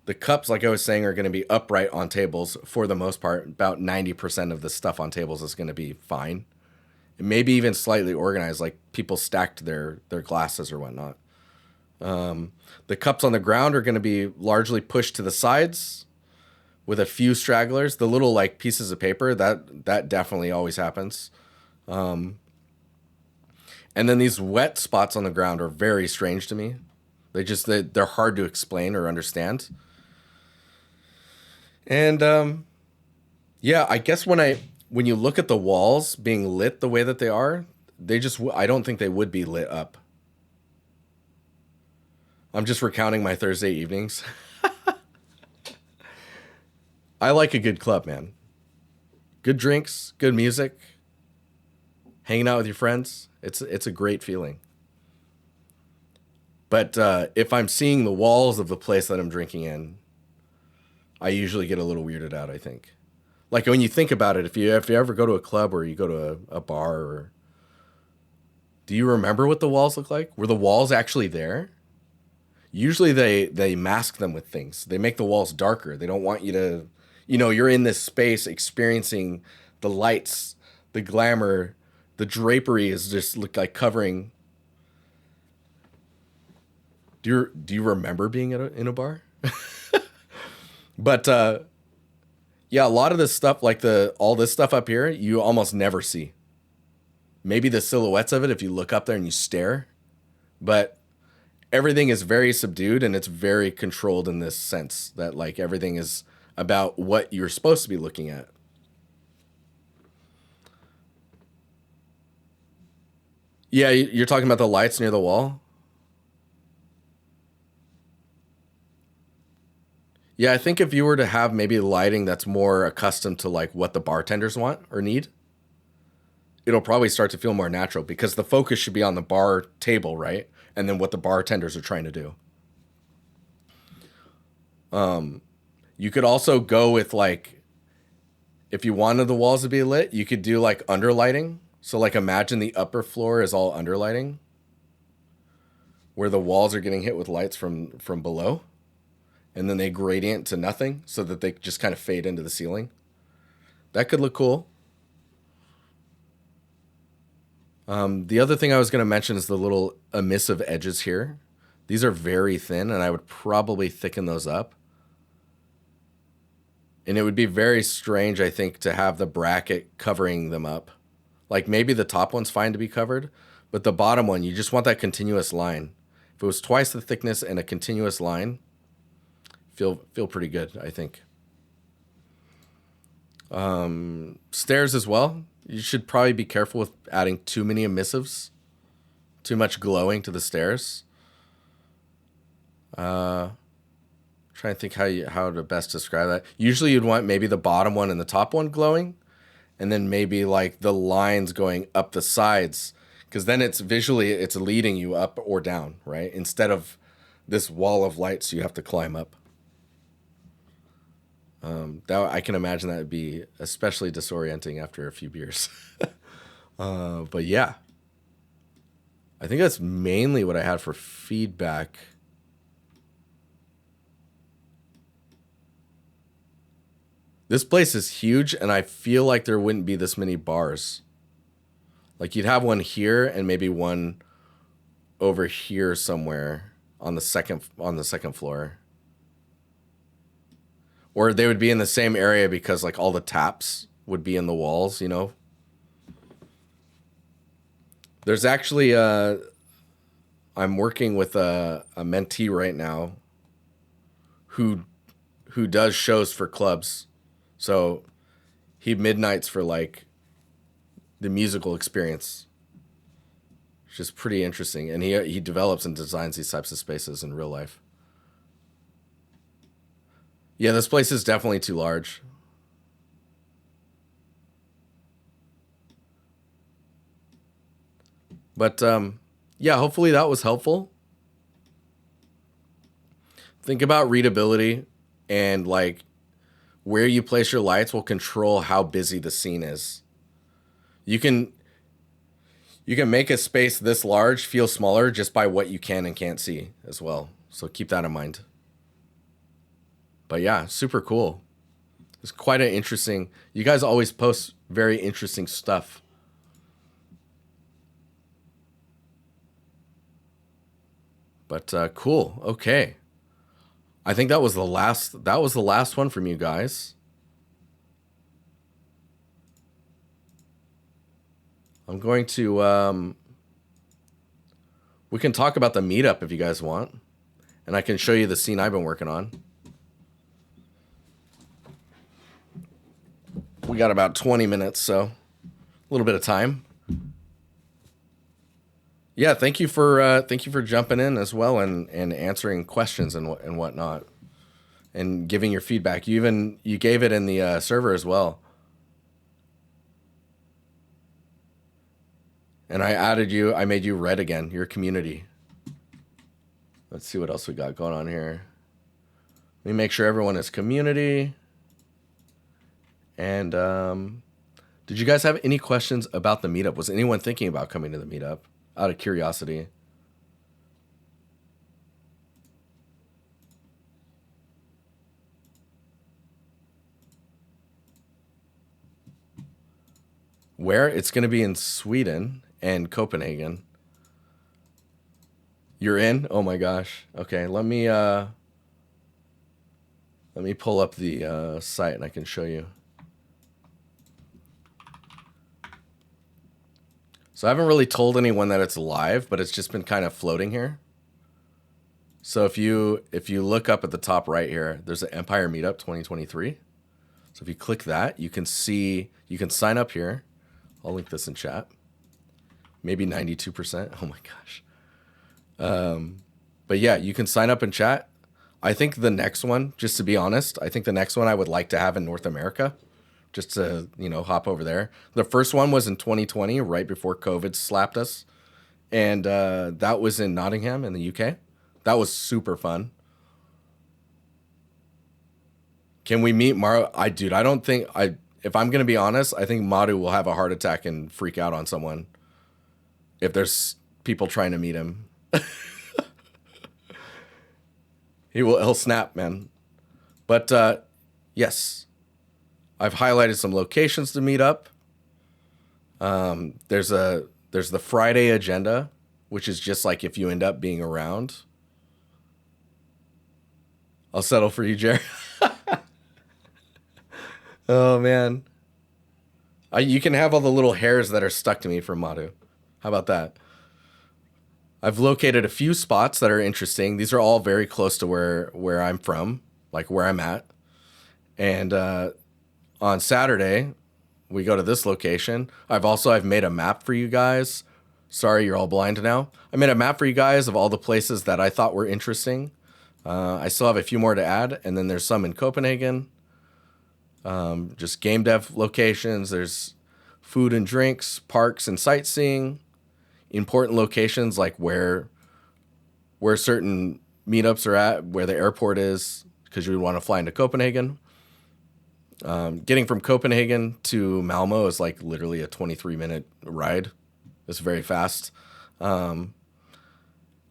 The cups, like I was saying, are going to be upright on tables for the most part. About 90% of the stuff on tables is going to be fine. And maybe even slightly organized, like people stacked their glasses or whatnot. The cups on the ground are going to be largely pushed to the sides with a few stragglers. The little like pieces of paper, that definitely always happens. And then these wet spots on the ground are very strange to me. They're hard to explain or understand. And yeah, I guess when you look at the walls being lit the way that they are, I don't think they would be lit up. I'm just recounting my Thursday evenings. I like a good club, man. Good drinks, good music, hanging out with your friends. It's a great feeling. But if I'm seeing the walls of the place that I'm drinking in, I usually get a little weirded out, I think. Like when you think about it, if you ever go to a club or you go to a bar, do you remember what the walls look like? Were the walls actually there? Usually they mask them with things. They make the walls darker. They don't want you to, you're in this space experiencing the lights, the glamour, the drapery is just look like covering. Do you remember being in a bar? But yeah, a lot of this stuff, like all this stuff up here, you almost never see. maybe the silhouettes of it if you look up there and you stare. But everything is very subdued and it's very controlled in this sense that like everything is about what you're supposed to be looking at. Yeah, you're talking about the lights near the wall? Yeah, I think if you were to have maybe lighting that's more accustomed to like what the bartenders want or need, it'll probably start to feel more natural because the focus should be on the bar table, right? And then what the bartenders are trying to do. You could also go with like, if you wanted the walls to be lit, you could do like underlighting. So like imagine the upper floor is all underlighting, where the walls are getting hit with lights from below, and then they gradient to nothing so that they just kind of fade into the ceiling. That could look cool. The other thing I was going to mention is the little emissive edges here. These are very thin, and I would probably thicken those up. And it would be very strange, I think, to have the bracket covering them up. Like maybe the top one's fine to be covered, but the bottom one, you just want that continuous line. If it was twice the thickness and a continuous line, feel pretty good, I think. Stairs as well. You should probably be careful with adding too many emissives, too much glowing to the stairs. Trying to think how to best describe that. Usually you'd want maybe the bottom one and the top one glowing, and then maybe like the lines going up the sides, because then it's visually it's leading you up or down, right? Instead of this wall of lights you have to climb up. That I can imagine that would be especially disorienting after a few beers. But yeah, I think that's mainly what I had for feedback. This place is huge, and I feel like there wouldn't be this many bars. Like you'd have one here and maybe one over here somewhere on the second floor. Or they would be in the same area because like all the taps would be in the walls, you know. There's actually I'm working with a mentee right now who does shows for clubs. So he midnights for like the musical experience, which is pretty interesting. And he develops and designs these types of spaces in real life. Yeah, this place is definitely too large. But yeah, hopefully that was helpful. Think about readability, and like where you place your lights will control how busy the scene is. You can make a space this large feel smaller just by what you can and can't see as well. So keep that in mind. But yeah, super cool. It's quite an interesting. You guys always post very interesting stuff. But cool. Okay. I think that was the last one from you guys. I'm going to we can talk about the meetup if you guys want, and I can show you the scene I've been working on. We got about 20 minutes, so a little bit of time. Yeah, thank you for jumping in as well and answering questions and whatnot, and giving your feedback. You gave it in the server as well. And I made you red again, your community. Let's see what else we got going on here. Let me make sure everyone is community. And did you guys have any questions about the meetup? Was anyone thinking about coming to the meetup out of curiosity? Where? It's going to be in Sweden and Copenhagen. You're in? Oh my gosh. Okay, let me pull up the site and I can show you. So I haven't really told anyone that it's live, but it's just been kind of floating here. So if you look up at the top right here, there's an Empire Meetup 2023. So if you click that, you can sign up here. I'll link this in chat. Maybe 92%. Oh my gosh. But yeah, you can sign up and chat. I think the next one, just to be honest, I think the next one I would like to have in North America, just to, hop over there. The first one was in 2020, right before COVID slapped us. And that was in Nottingham in the UK. That was super fun. Can we meet Maru? I don't think if I'm going to be honest, I think Maru will have a heart attack and freak out on someone if there's people trying to meet him. He'll snap, man. But yes, I've highlighted some locations to meet up. There's the Friday agenda, which is just like if you end up being around. I'll settle for you, Jerry. Oh man, you can have all the little hairs that are stuck to me from Madu. How about that? I've located a few spots that are interesting. These are all very close to where I'm from, like where I'm at. And on Saturday, we go to this location. I've made a map for you guys. Sorry, you're all blind now. I made a map for you guys of all the places that I thought were interesting. I still have a few more to add, and then there's some in Copenhagen. Just game dev locations. There's food and drinks, parks and sightseeing. Important locations like where certain meetups are at, where the airport is, because you would want to fly into Copenhagen. Getting from Copenhagen to Malmo is like literally a 23-minute ride. It's very fast. And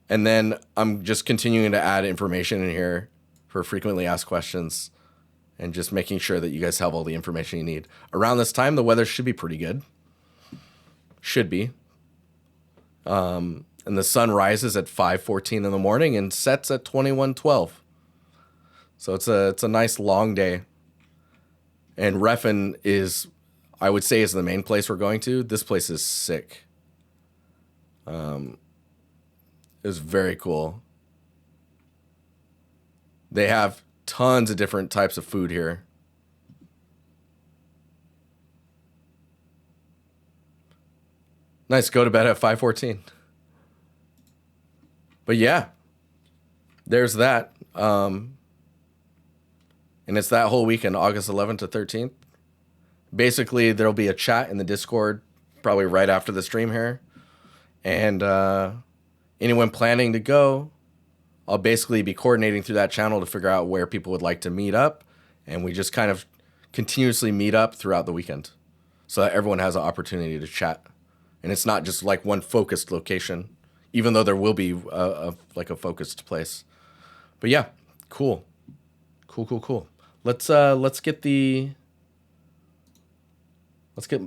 then I'm just continuing to add information in here for frequently asked questions and just making sure that you guys have all the information you need. Around this time, the weather should be pretty good. Should be. And the sun rises at 5:14 in the morning and sets at 21:12. So it's a nice long day. And Refn is, I would say, is the main place we're going to. This place is sick. It's very cool. They have tons of different types of food here. Nice. Go to bed at 5:14. But yeah, there's that. And it's that whole weekend, August 11th to 13th. Basically, there'll be a chat in the Discord probably right after the stream here. And anyone planning to go, I'll basically be coordinating through that channel to figure out where people would like to meet up. And we just kind of continuously meet up throughout the weekend so that everyone has an opportunity to chat. And it's not just like one focused location, even though there will be a focused place. But yeah, cool. Let's get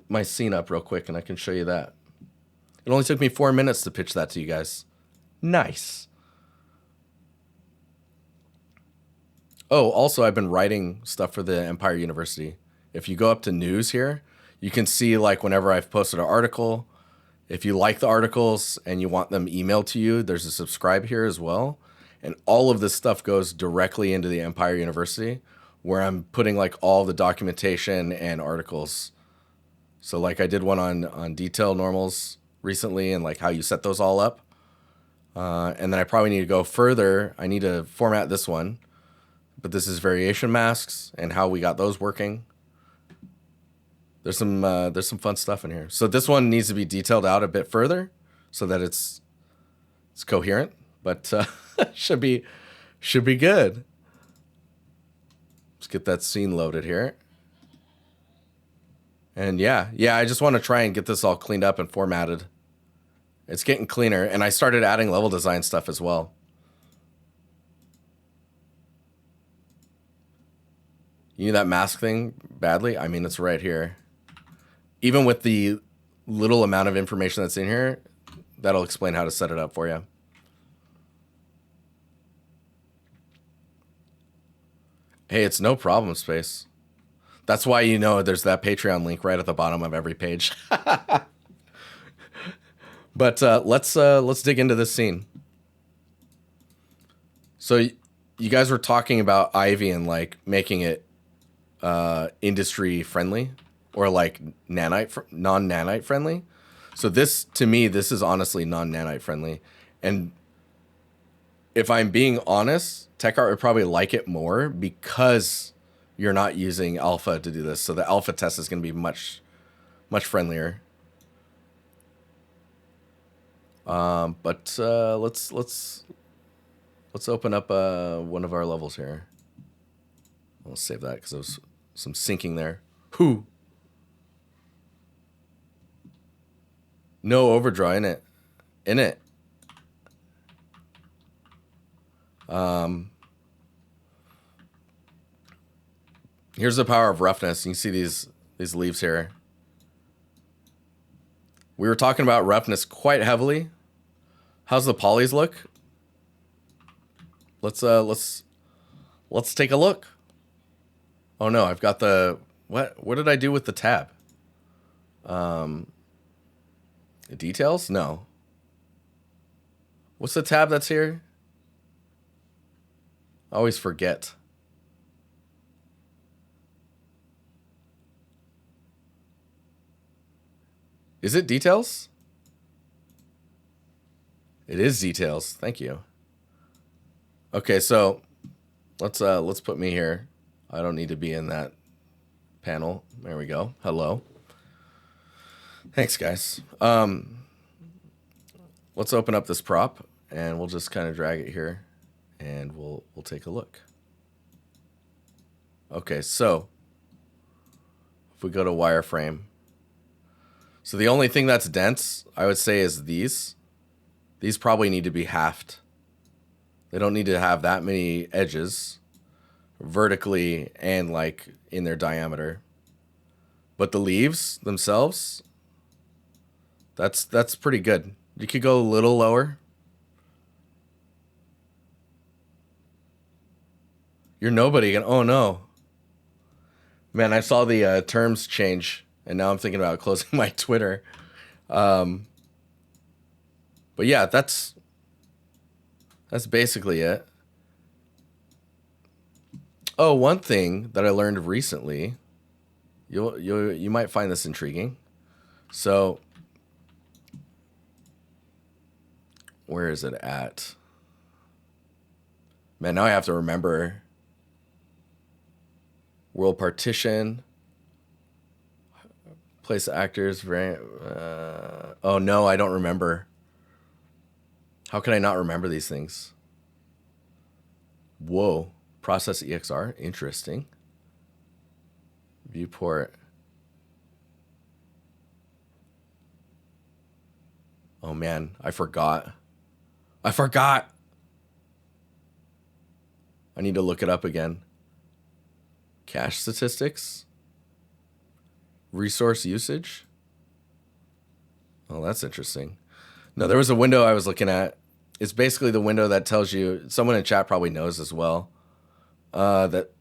my scene up real quick and I can show you that. It only took me 4 minutes to pitch that to you guys. Nice. Oh, also I've been writing stuff for the Empire University. If you go up to news here, you can see like whenever I've posted an article. If you like the articles and you want them emailed to you, there's a subscribe here as well. And all of this stuff goes directly into the Empire University, where I'm putting like all the documentation and articles. So like I did one on detail normals recently and like how you set those all up. And then I probably need to go further. I need to format this one, but this is variation masks and how we got those working. There's some fun stuff in here. So this one needs to be detailed out a bit further so that it's coherent, but should be good. Let's get that scene loaded here. And yeah, I just want to try and get this all cleaned up and formatted. It's getting cleaner, and I started adding level design stuff as well. You need that mask thing badly? I mean, it's right here. Even with the little amount of information that's in here, that'll explain how to set it up for you. Hey, it's no problem, Space. That's why there's that Patreon link right at the bottom of every page. But let's dig into this scene. So you guys were talking about Ivy and like making it industry friendly or like non-nanite friendly. So this, to me, this is honestly non-nanite friendly. And if I'm being honest, TechArt would probably like it more because you're not using alpha to do this. So the alpha test is going to be much friendlier. But let's open up one of our levels here. I'll save that because there was some syncing there. Who? No overdraw in it. Here's the power of roughness. You can see these leaves here. We were talking about roughness quite heavily. How's the polys look? Let's take a look. Oh no, I've got the what did I do with the tab? Details? No. What's the tab that's here? I always forget. Is it details? It is details. Thank you. Okay, so let's put me here. I don't need to be in that panel. There we go. Hello. Thanks, guys. Let's open up this prop and we'll just kind of drag it here and we'll take a look. Okay, so if we go to wireframe. So the only thing that's dense, I would say, is these. These probably need to be halved. They don't need to have that many edges vertically and like in their diameter. But the leaves themselves, that's pretty good. You could go a little lower. You're nobody. Oh no. Man, I saw the terms change and now I'm thinking about closing my Twitter. But yeah, that's basically it. Oh, one thing that I learned recently, you might find this intriguing. So, where is it at? Man, now I have to remember. World partition. Place actors. Oh no, I don't remember. How can I not remember these things? Whoa. Process EXR. Interesting. Viewport. Oh man, I forgot. I need to look it up again. Cache statistics. Resource usage. Oh, that's interesting. No, there was a window I was looking at. It's basically the window that tells you, someone in chat probably knows as well, that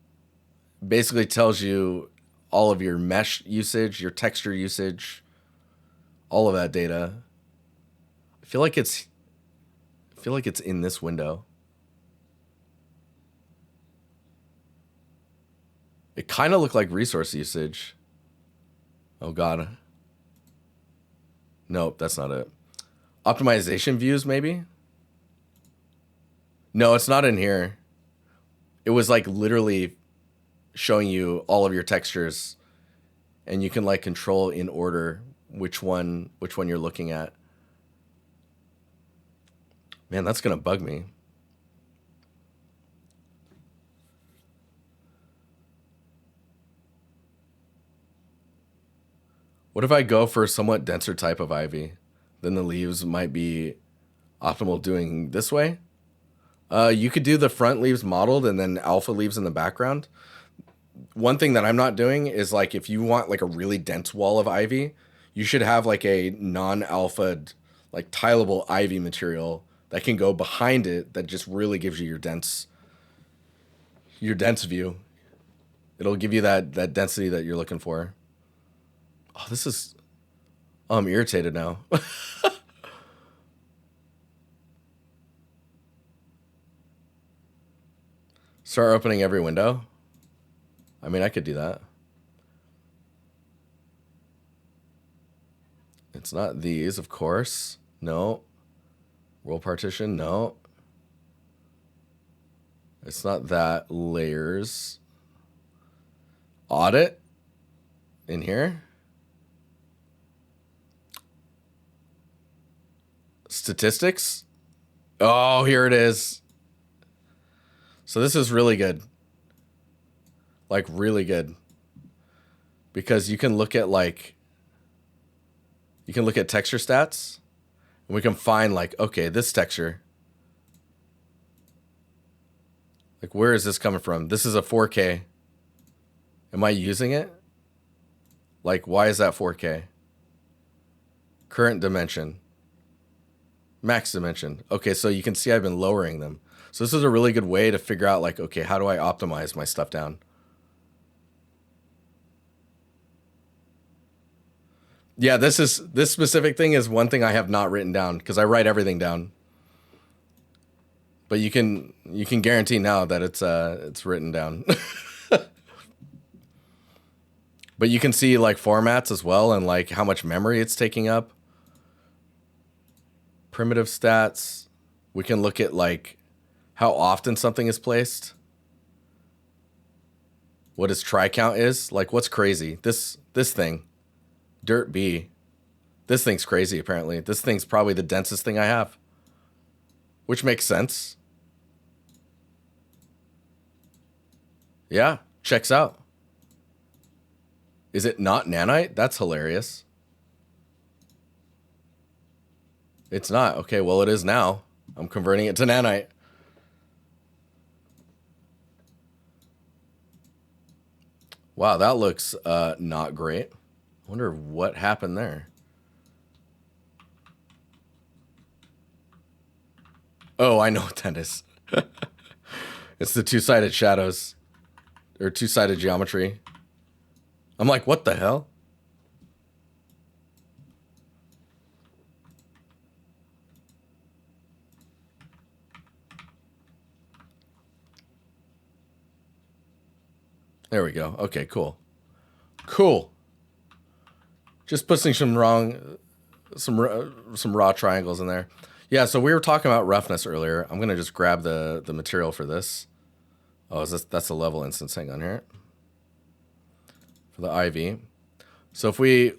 basically tells you all of your mesh usage, your texture usage, all of that data. I feel like it's in this window. It kind of looked like resource usage. Oh God. Nope, that's not it. Optimization views, maybe? No, it's not in here. It was like literally showing you all of your textures and you can like control in order which one you're looking at. Man, that's going to bug me. What if I go for a somewhat denser type of ivy? Then the leaves might be optimal doing this way. You could do the front leaves modeled and then alpha leaves in the background. One thing that I'm not doing is like if you want like a really dense wall of ivy, you should have like a non-alpha, like tileable ivy material that can go behind it that just really gives you your dense view. It'll give you that density that you're looking for. Oh, I'm irritated now. Start opening every window. I mean, I could do that. It's not these, of course. No. World partition, no. It's not that. Layers. Audit. In here. Statistics. Oh, here it is. So this is really good. Like, really good. Because you can look at, like, you can look at texture stats. And we can find, like, okay, this texture. Like, where is this coming from? This is a 4K. Am I using it? Like, why is that 4K? Current dimension. Max dimension. Okay, so you can see I've been lowering them. So this is a really good way to figure out, like, okay, how do I optimize my stuff down? Yeah, this specific thing is one thing I have not written down because I write everything down. But you can guarantee now that it's written down. But you can see like formats as well and like how much memory it's taking up. Primitive stats. We can look at like how often something is placed. What its try count is. Like what's crazy? This thing. Dirt B. This thing's crazy apparently. This thing's probably the densest thing I have. Which makes sense. Yeah, checks out. Is it not nanite? That's hilarious. It's not. Okay, well it is now. I'm converting it to nanite. Wow, that looks not great. I wonder what happened there. Oh, I know what that is. It's the two-sided shadows. Or two-sided geometry. I'm like, what the hell? There we go. Okay, cool. Cool. Just putting some raw triangles in there. Yeah, so we were talking about roughness earlier. I'm going to just grab the material for this. Oh, that's a level instance. Hang on here. For the ivy. So if we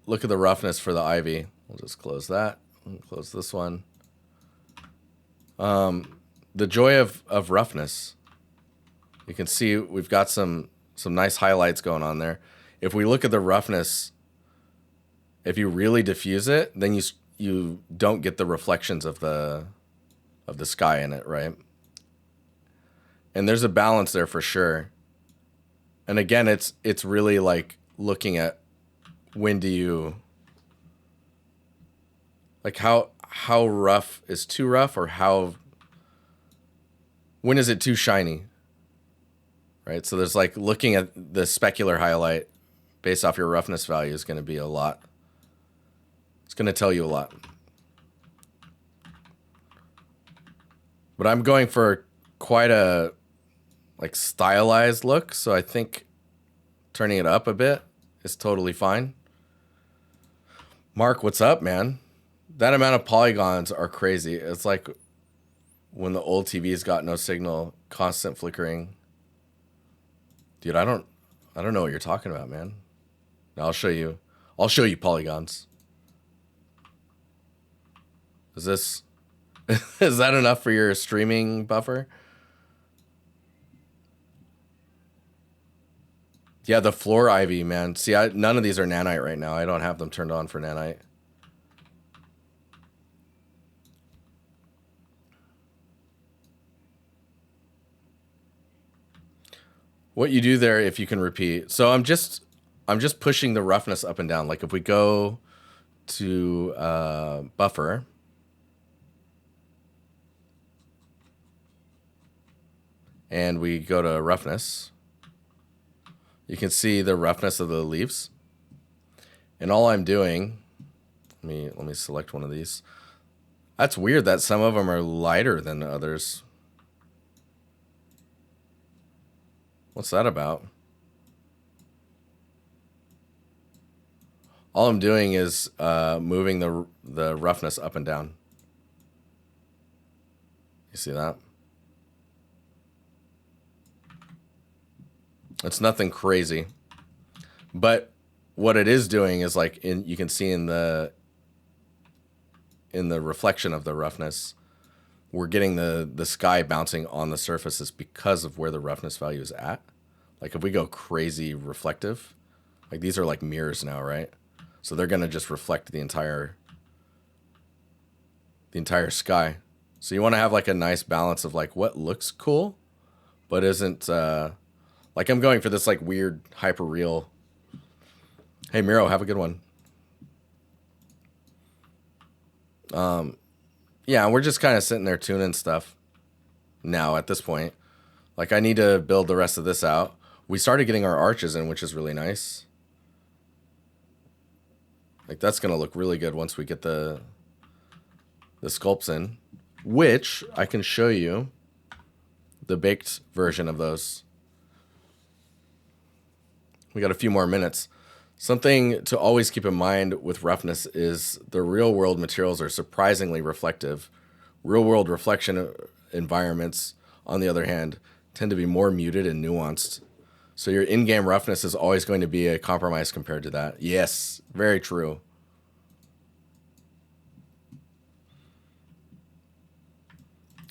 look at the roughness for the ivy, we'll just close that. We'll close this one. The joy of roughness. You can see we've got some nice highlights going on there. If we look at the roughness, if you really diffuse it, then you don't get the reflections of the sky in it, right? And there's a balance there for sure. And again, it's really like looking at when do you like how rough is too rough or when is it too shiny? Right? So there's like looking at the specular highlight based off your roughness value is going to be a lot. It's going to tell you a lot. But I'm going for quite a like stylized look, so I think turning it up a bit is totally fine. Mark, what's up, man? That amount of polygons are crazy. It's like when the old TVs got no signal, constant flickering. Dude, I don't know what you're talking about, man. I'll show you polygons. Is that enough for your streaming buffer? Yeah, the floor ivy, man. See, none of these are nanite right now. I don't have them turned on for nanite. What you do there, if you can repeat. So I'm just pushing the roughness up and down. Like if we go to buffer. And we go to roughness. You can see the roughness of the leaves. And all I'm doing, let me select one of these. That's weird that some of them are lighter than others. What's that about? All I'm doing is moving the roughness up and down. You see that? It's nothing crazy. But what it is doing is like you can see in the reflection of the roughness, we're getting the sky bouncing on the surfaces because of where the roughness value is at. Like if we go crazy reflective, like these are like mirrors now, right? So they're going to just reflect the entire sky. So you want to have like a nice balance of like what looks cool, but isn't like I'm going for this like weird hyper real. Hey Miro, have a good one. Yeah, we're just kind of sitting there tuning stuff now at this point. Like I need to build the rest of this out. We started getting our arches in, which is really nice. Like that's going to look really good once we get the sculpts in, which I can show you the baked version of those. We got a few more minutes. Something to always keep in mind with roughness is the real world materials are surprisingly reflective. Real world reflection environments, on the other hand, tend to be more muted and nuanced. So your in-game roughness is always going to be a compromise compared to that. Yes, very true.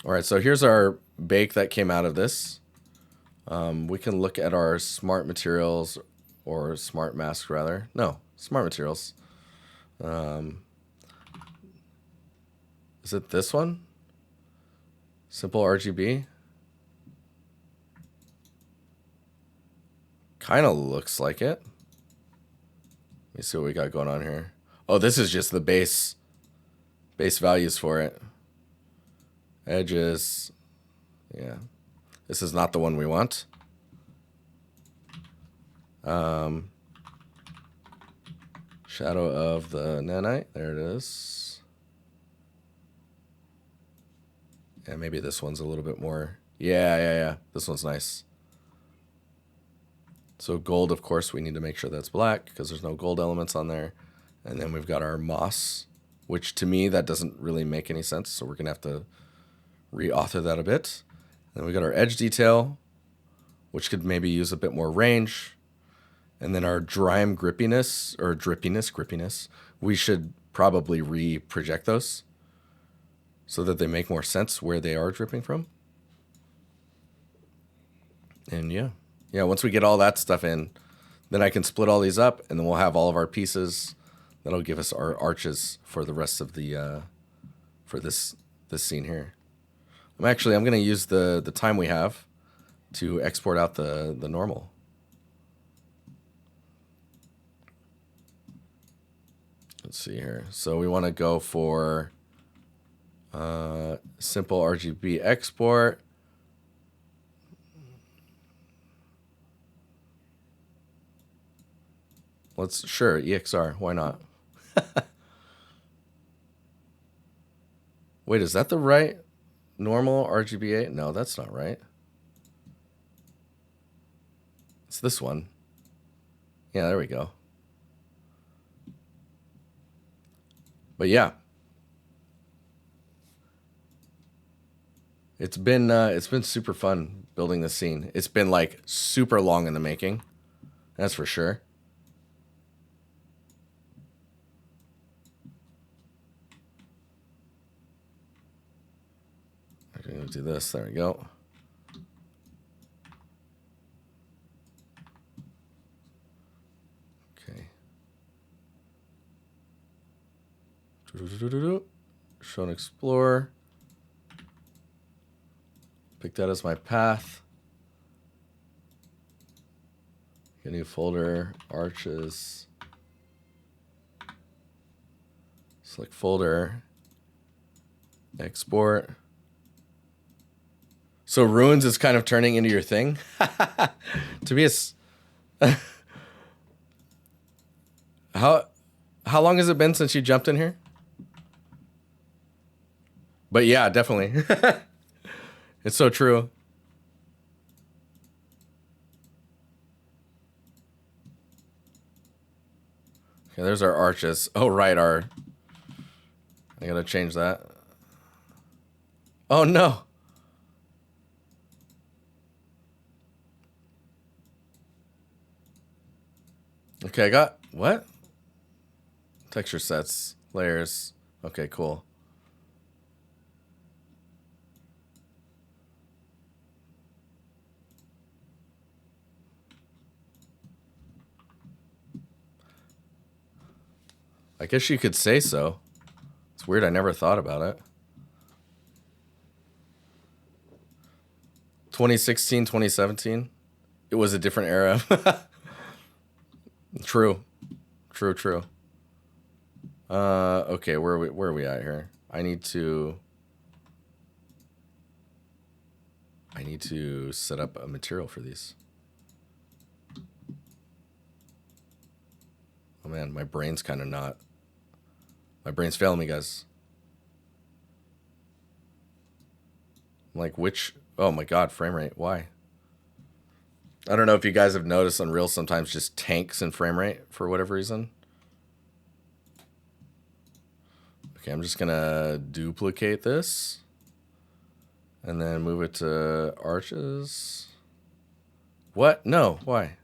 All right, so here's our bake that came out of this. We can look at our smart materials, or smart mask rather. No, smart materials. Is it this one? Simple RGB? Kind of looks like it. Let me see what we got going on here. Oh, this is just the base values for it. Edges. Yeah. This is not the one we want. Shadow of the nanite. There it is. Yeah, maybe this one's a little bit more. Yeah. This one's nice. So gold, of course, we need to make sure that's black because there's no gold elements on there. And then we've got our moss, which to me, that doesn't really make any sense. So we're going to have to re-author that a bit. Then we got our edge detail, which could maybe use a bit more range. And then our Drime grippiness, or grippiness, we should probably re-project those so that they make more sense where they are dripping from. And yeah, once we get all that stuff in, then I can split all these up, and then we'll have all of our pieces. That'll give us our arches for the rest of the for this scene here. I'm going to use the time we have to export out the normal. Let's see here. So we want to go for simple RGB export. Sure, EXR, why not? Wait, is that the right normal RGBA? No, that's not right. It's this one. Yeah, there we go. But yeah, it's been super fun building this scene. It's been like super long in the making, that's for sure. I'm gonna do this. There we go. Okay. Show and explore. Pick that as my path. A new folder, arches. Select folder. Export. So ruins is kind of turning into your thing. To be how long has it been since you jumped in here? But yeah, definitely. It's so true. Okay, there's our arches. Oh, right, I gotta change that. Oh, no. Okay, I got... What? Texture sets. Layers. Okay, cool. I guess you could say so. It's weird, I never thought about it. 2016, 2017. It was a different era. True. True. Okay, where are we at here? I need to set up a material for these. Oh man, my brain's kind of not. My brain's failing me, guys. Like which? Oh my god, frame rate. Why? I don't know if you guys have noticed Unreal sometimes just tanks in frame rate for whatever reason. Okay, I'm just gonna duplicate this and then move it to arches. What? No, why?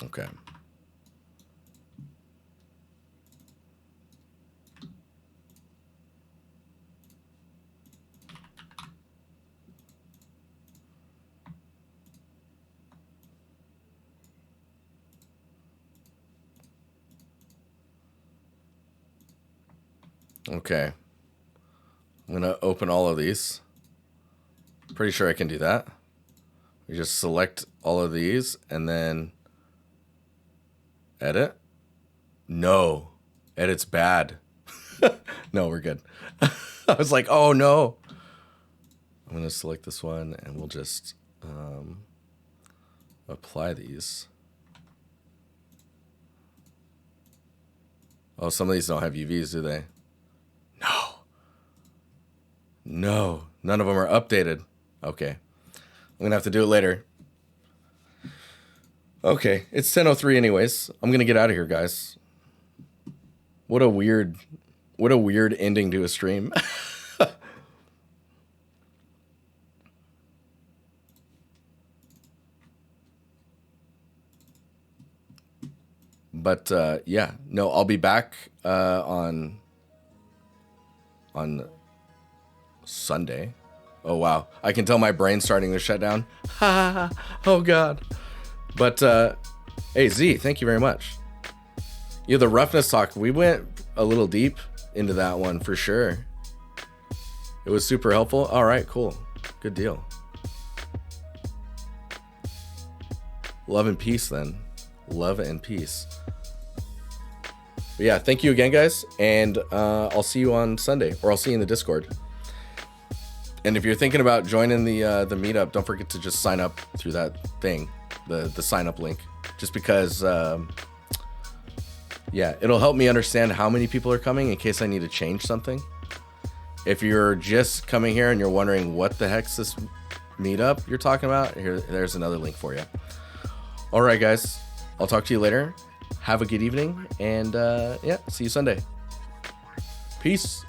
Okay. Okay. I'm gonna open all of these. Pretty sure I can do that. We just select all of these and then edit. No, edit's bad. No, we're good. I was like, oh no. I'm gonna select this one and we'll just apply these. Oh, some of these don't have UVs, do they? No, none of them are updated. Okay, I'm gonna have to do it later. Okay, it's 10:03 anyways. I'm gonna get out of here, guys. What a weird ending to a stream. But yeah, no, I'll be back on Sunday. Oh wow, I can tell my brain's starting to shut down. Oh god. But hey Z, thank you very much. Yeah, the roughness talk, we went a little deep into that one for sure. It was super helpful. All right, cool, good deal. Love and peace then. Love and peace. But yeah, thank you again, guys, and I'll see you on Sunday, or I'll see you in the Discord. And if you're thinking about joining the meetup, don't forget to just sign up through that thing, the sign up link, just because yeah, it'll help me understand how many people are coming in case I need to change something. If you're just coming here and you're wondering what the heck's this meetup you're talking about, there's another link for you. All right, guys, I'll talk to you later. Have a good evening, and yeah, see you Sunday. Peace.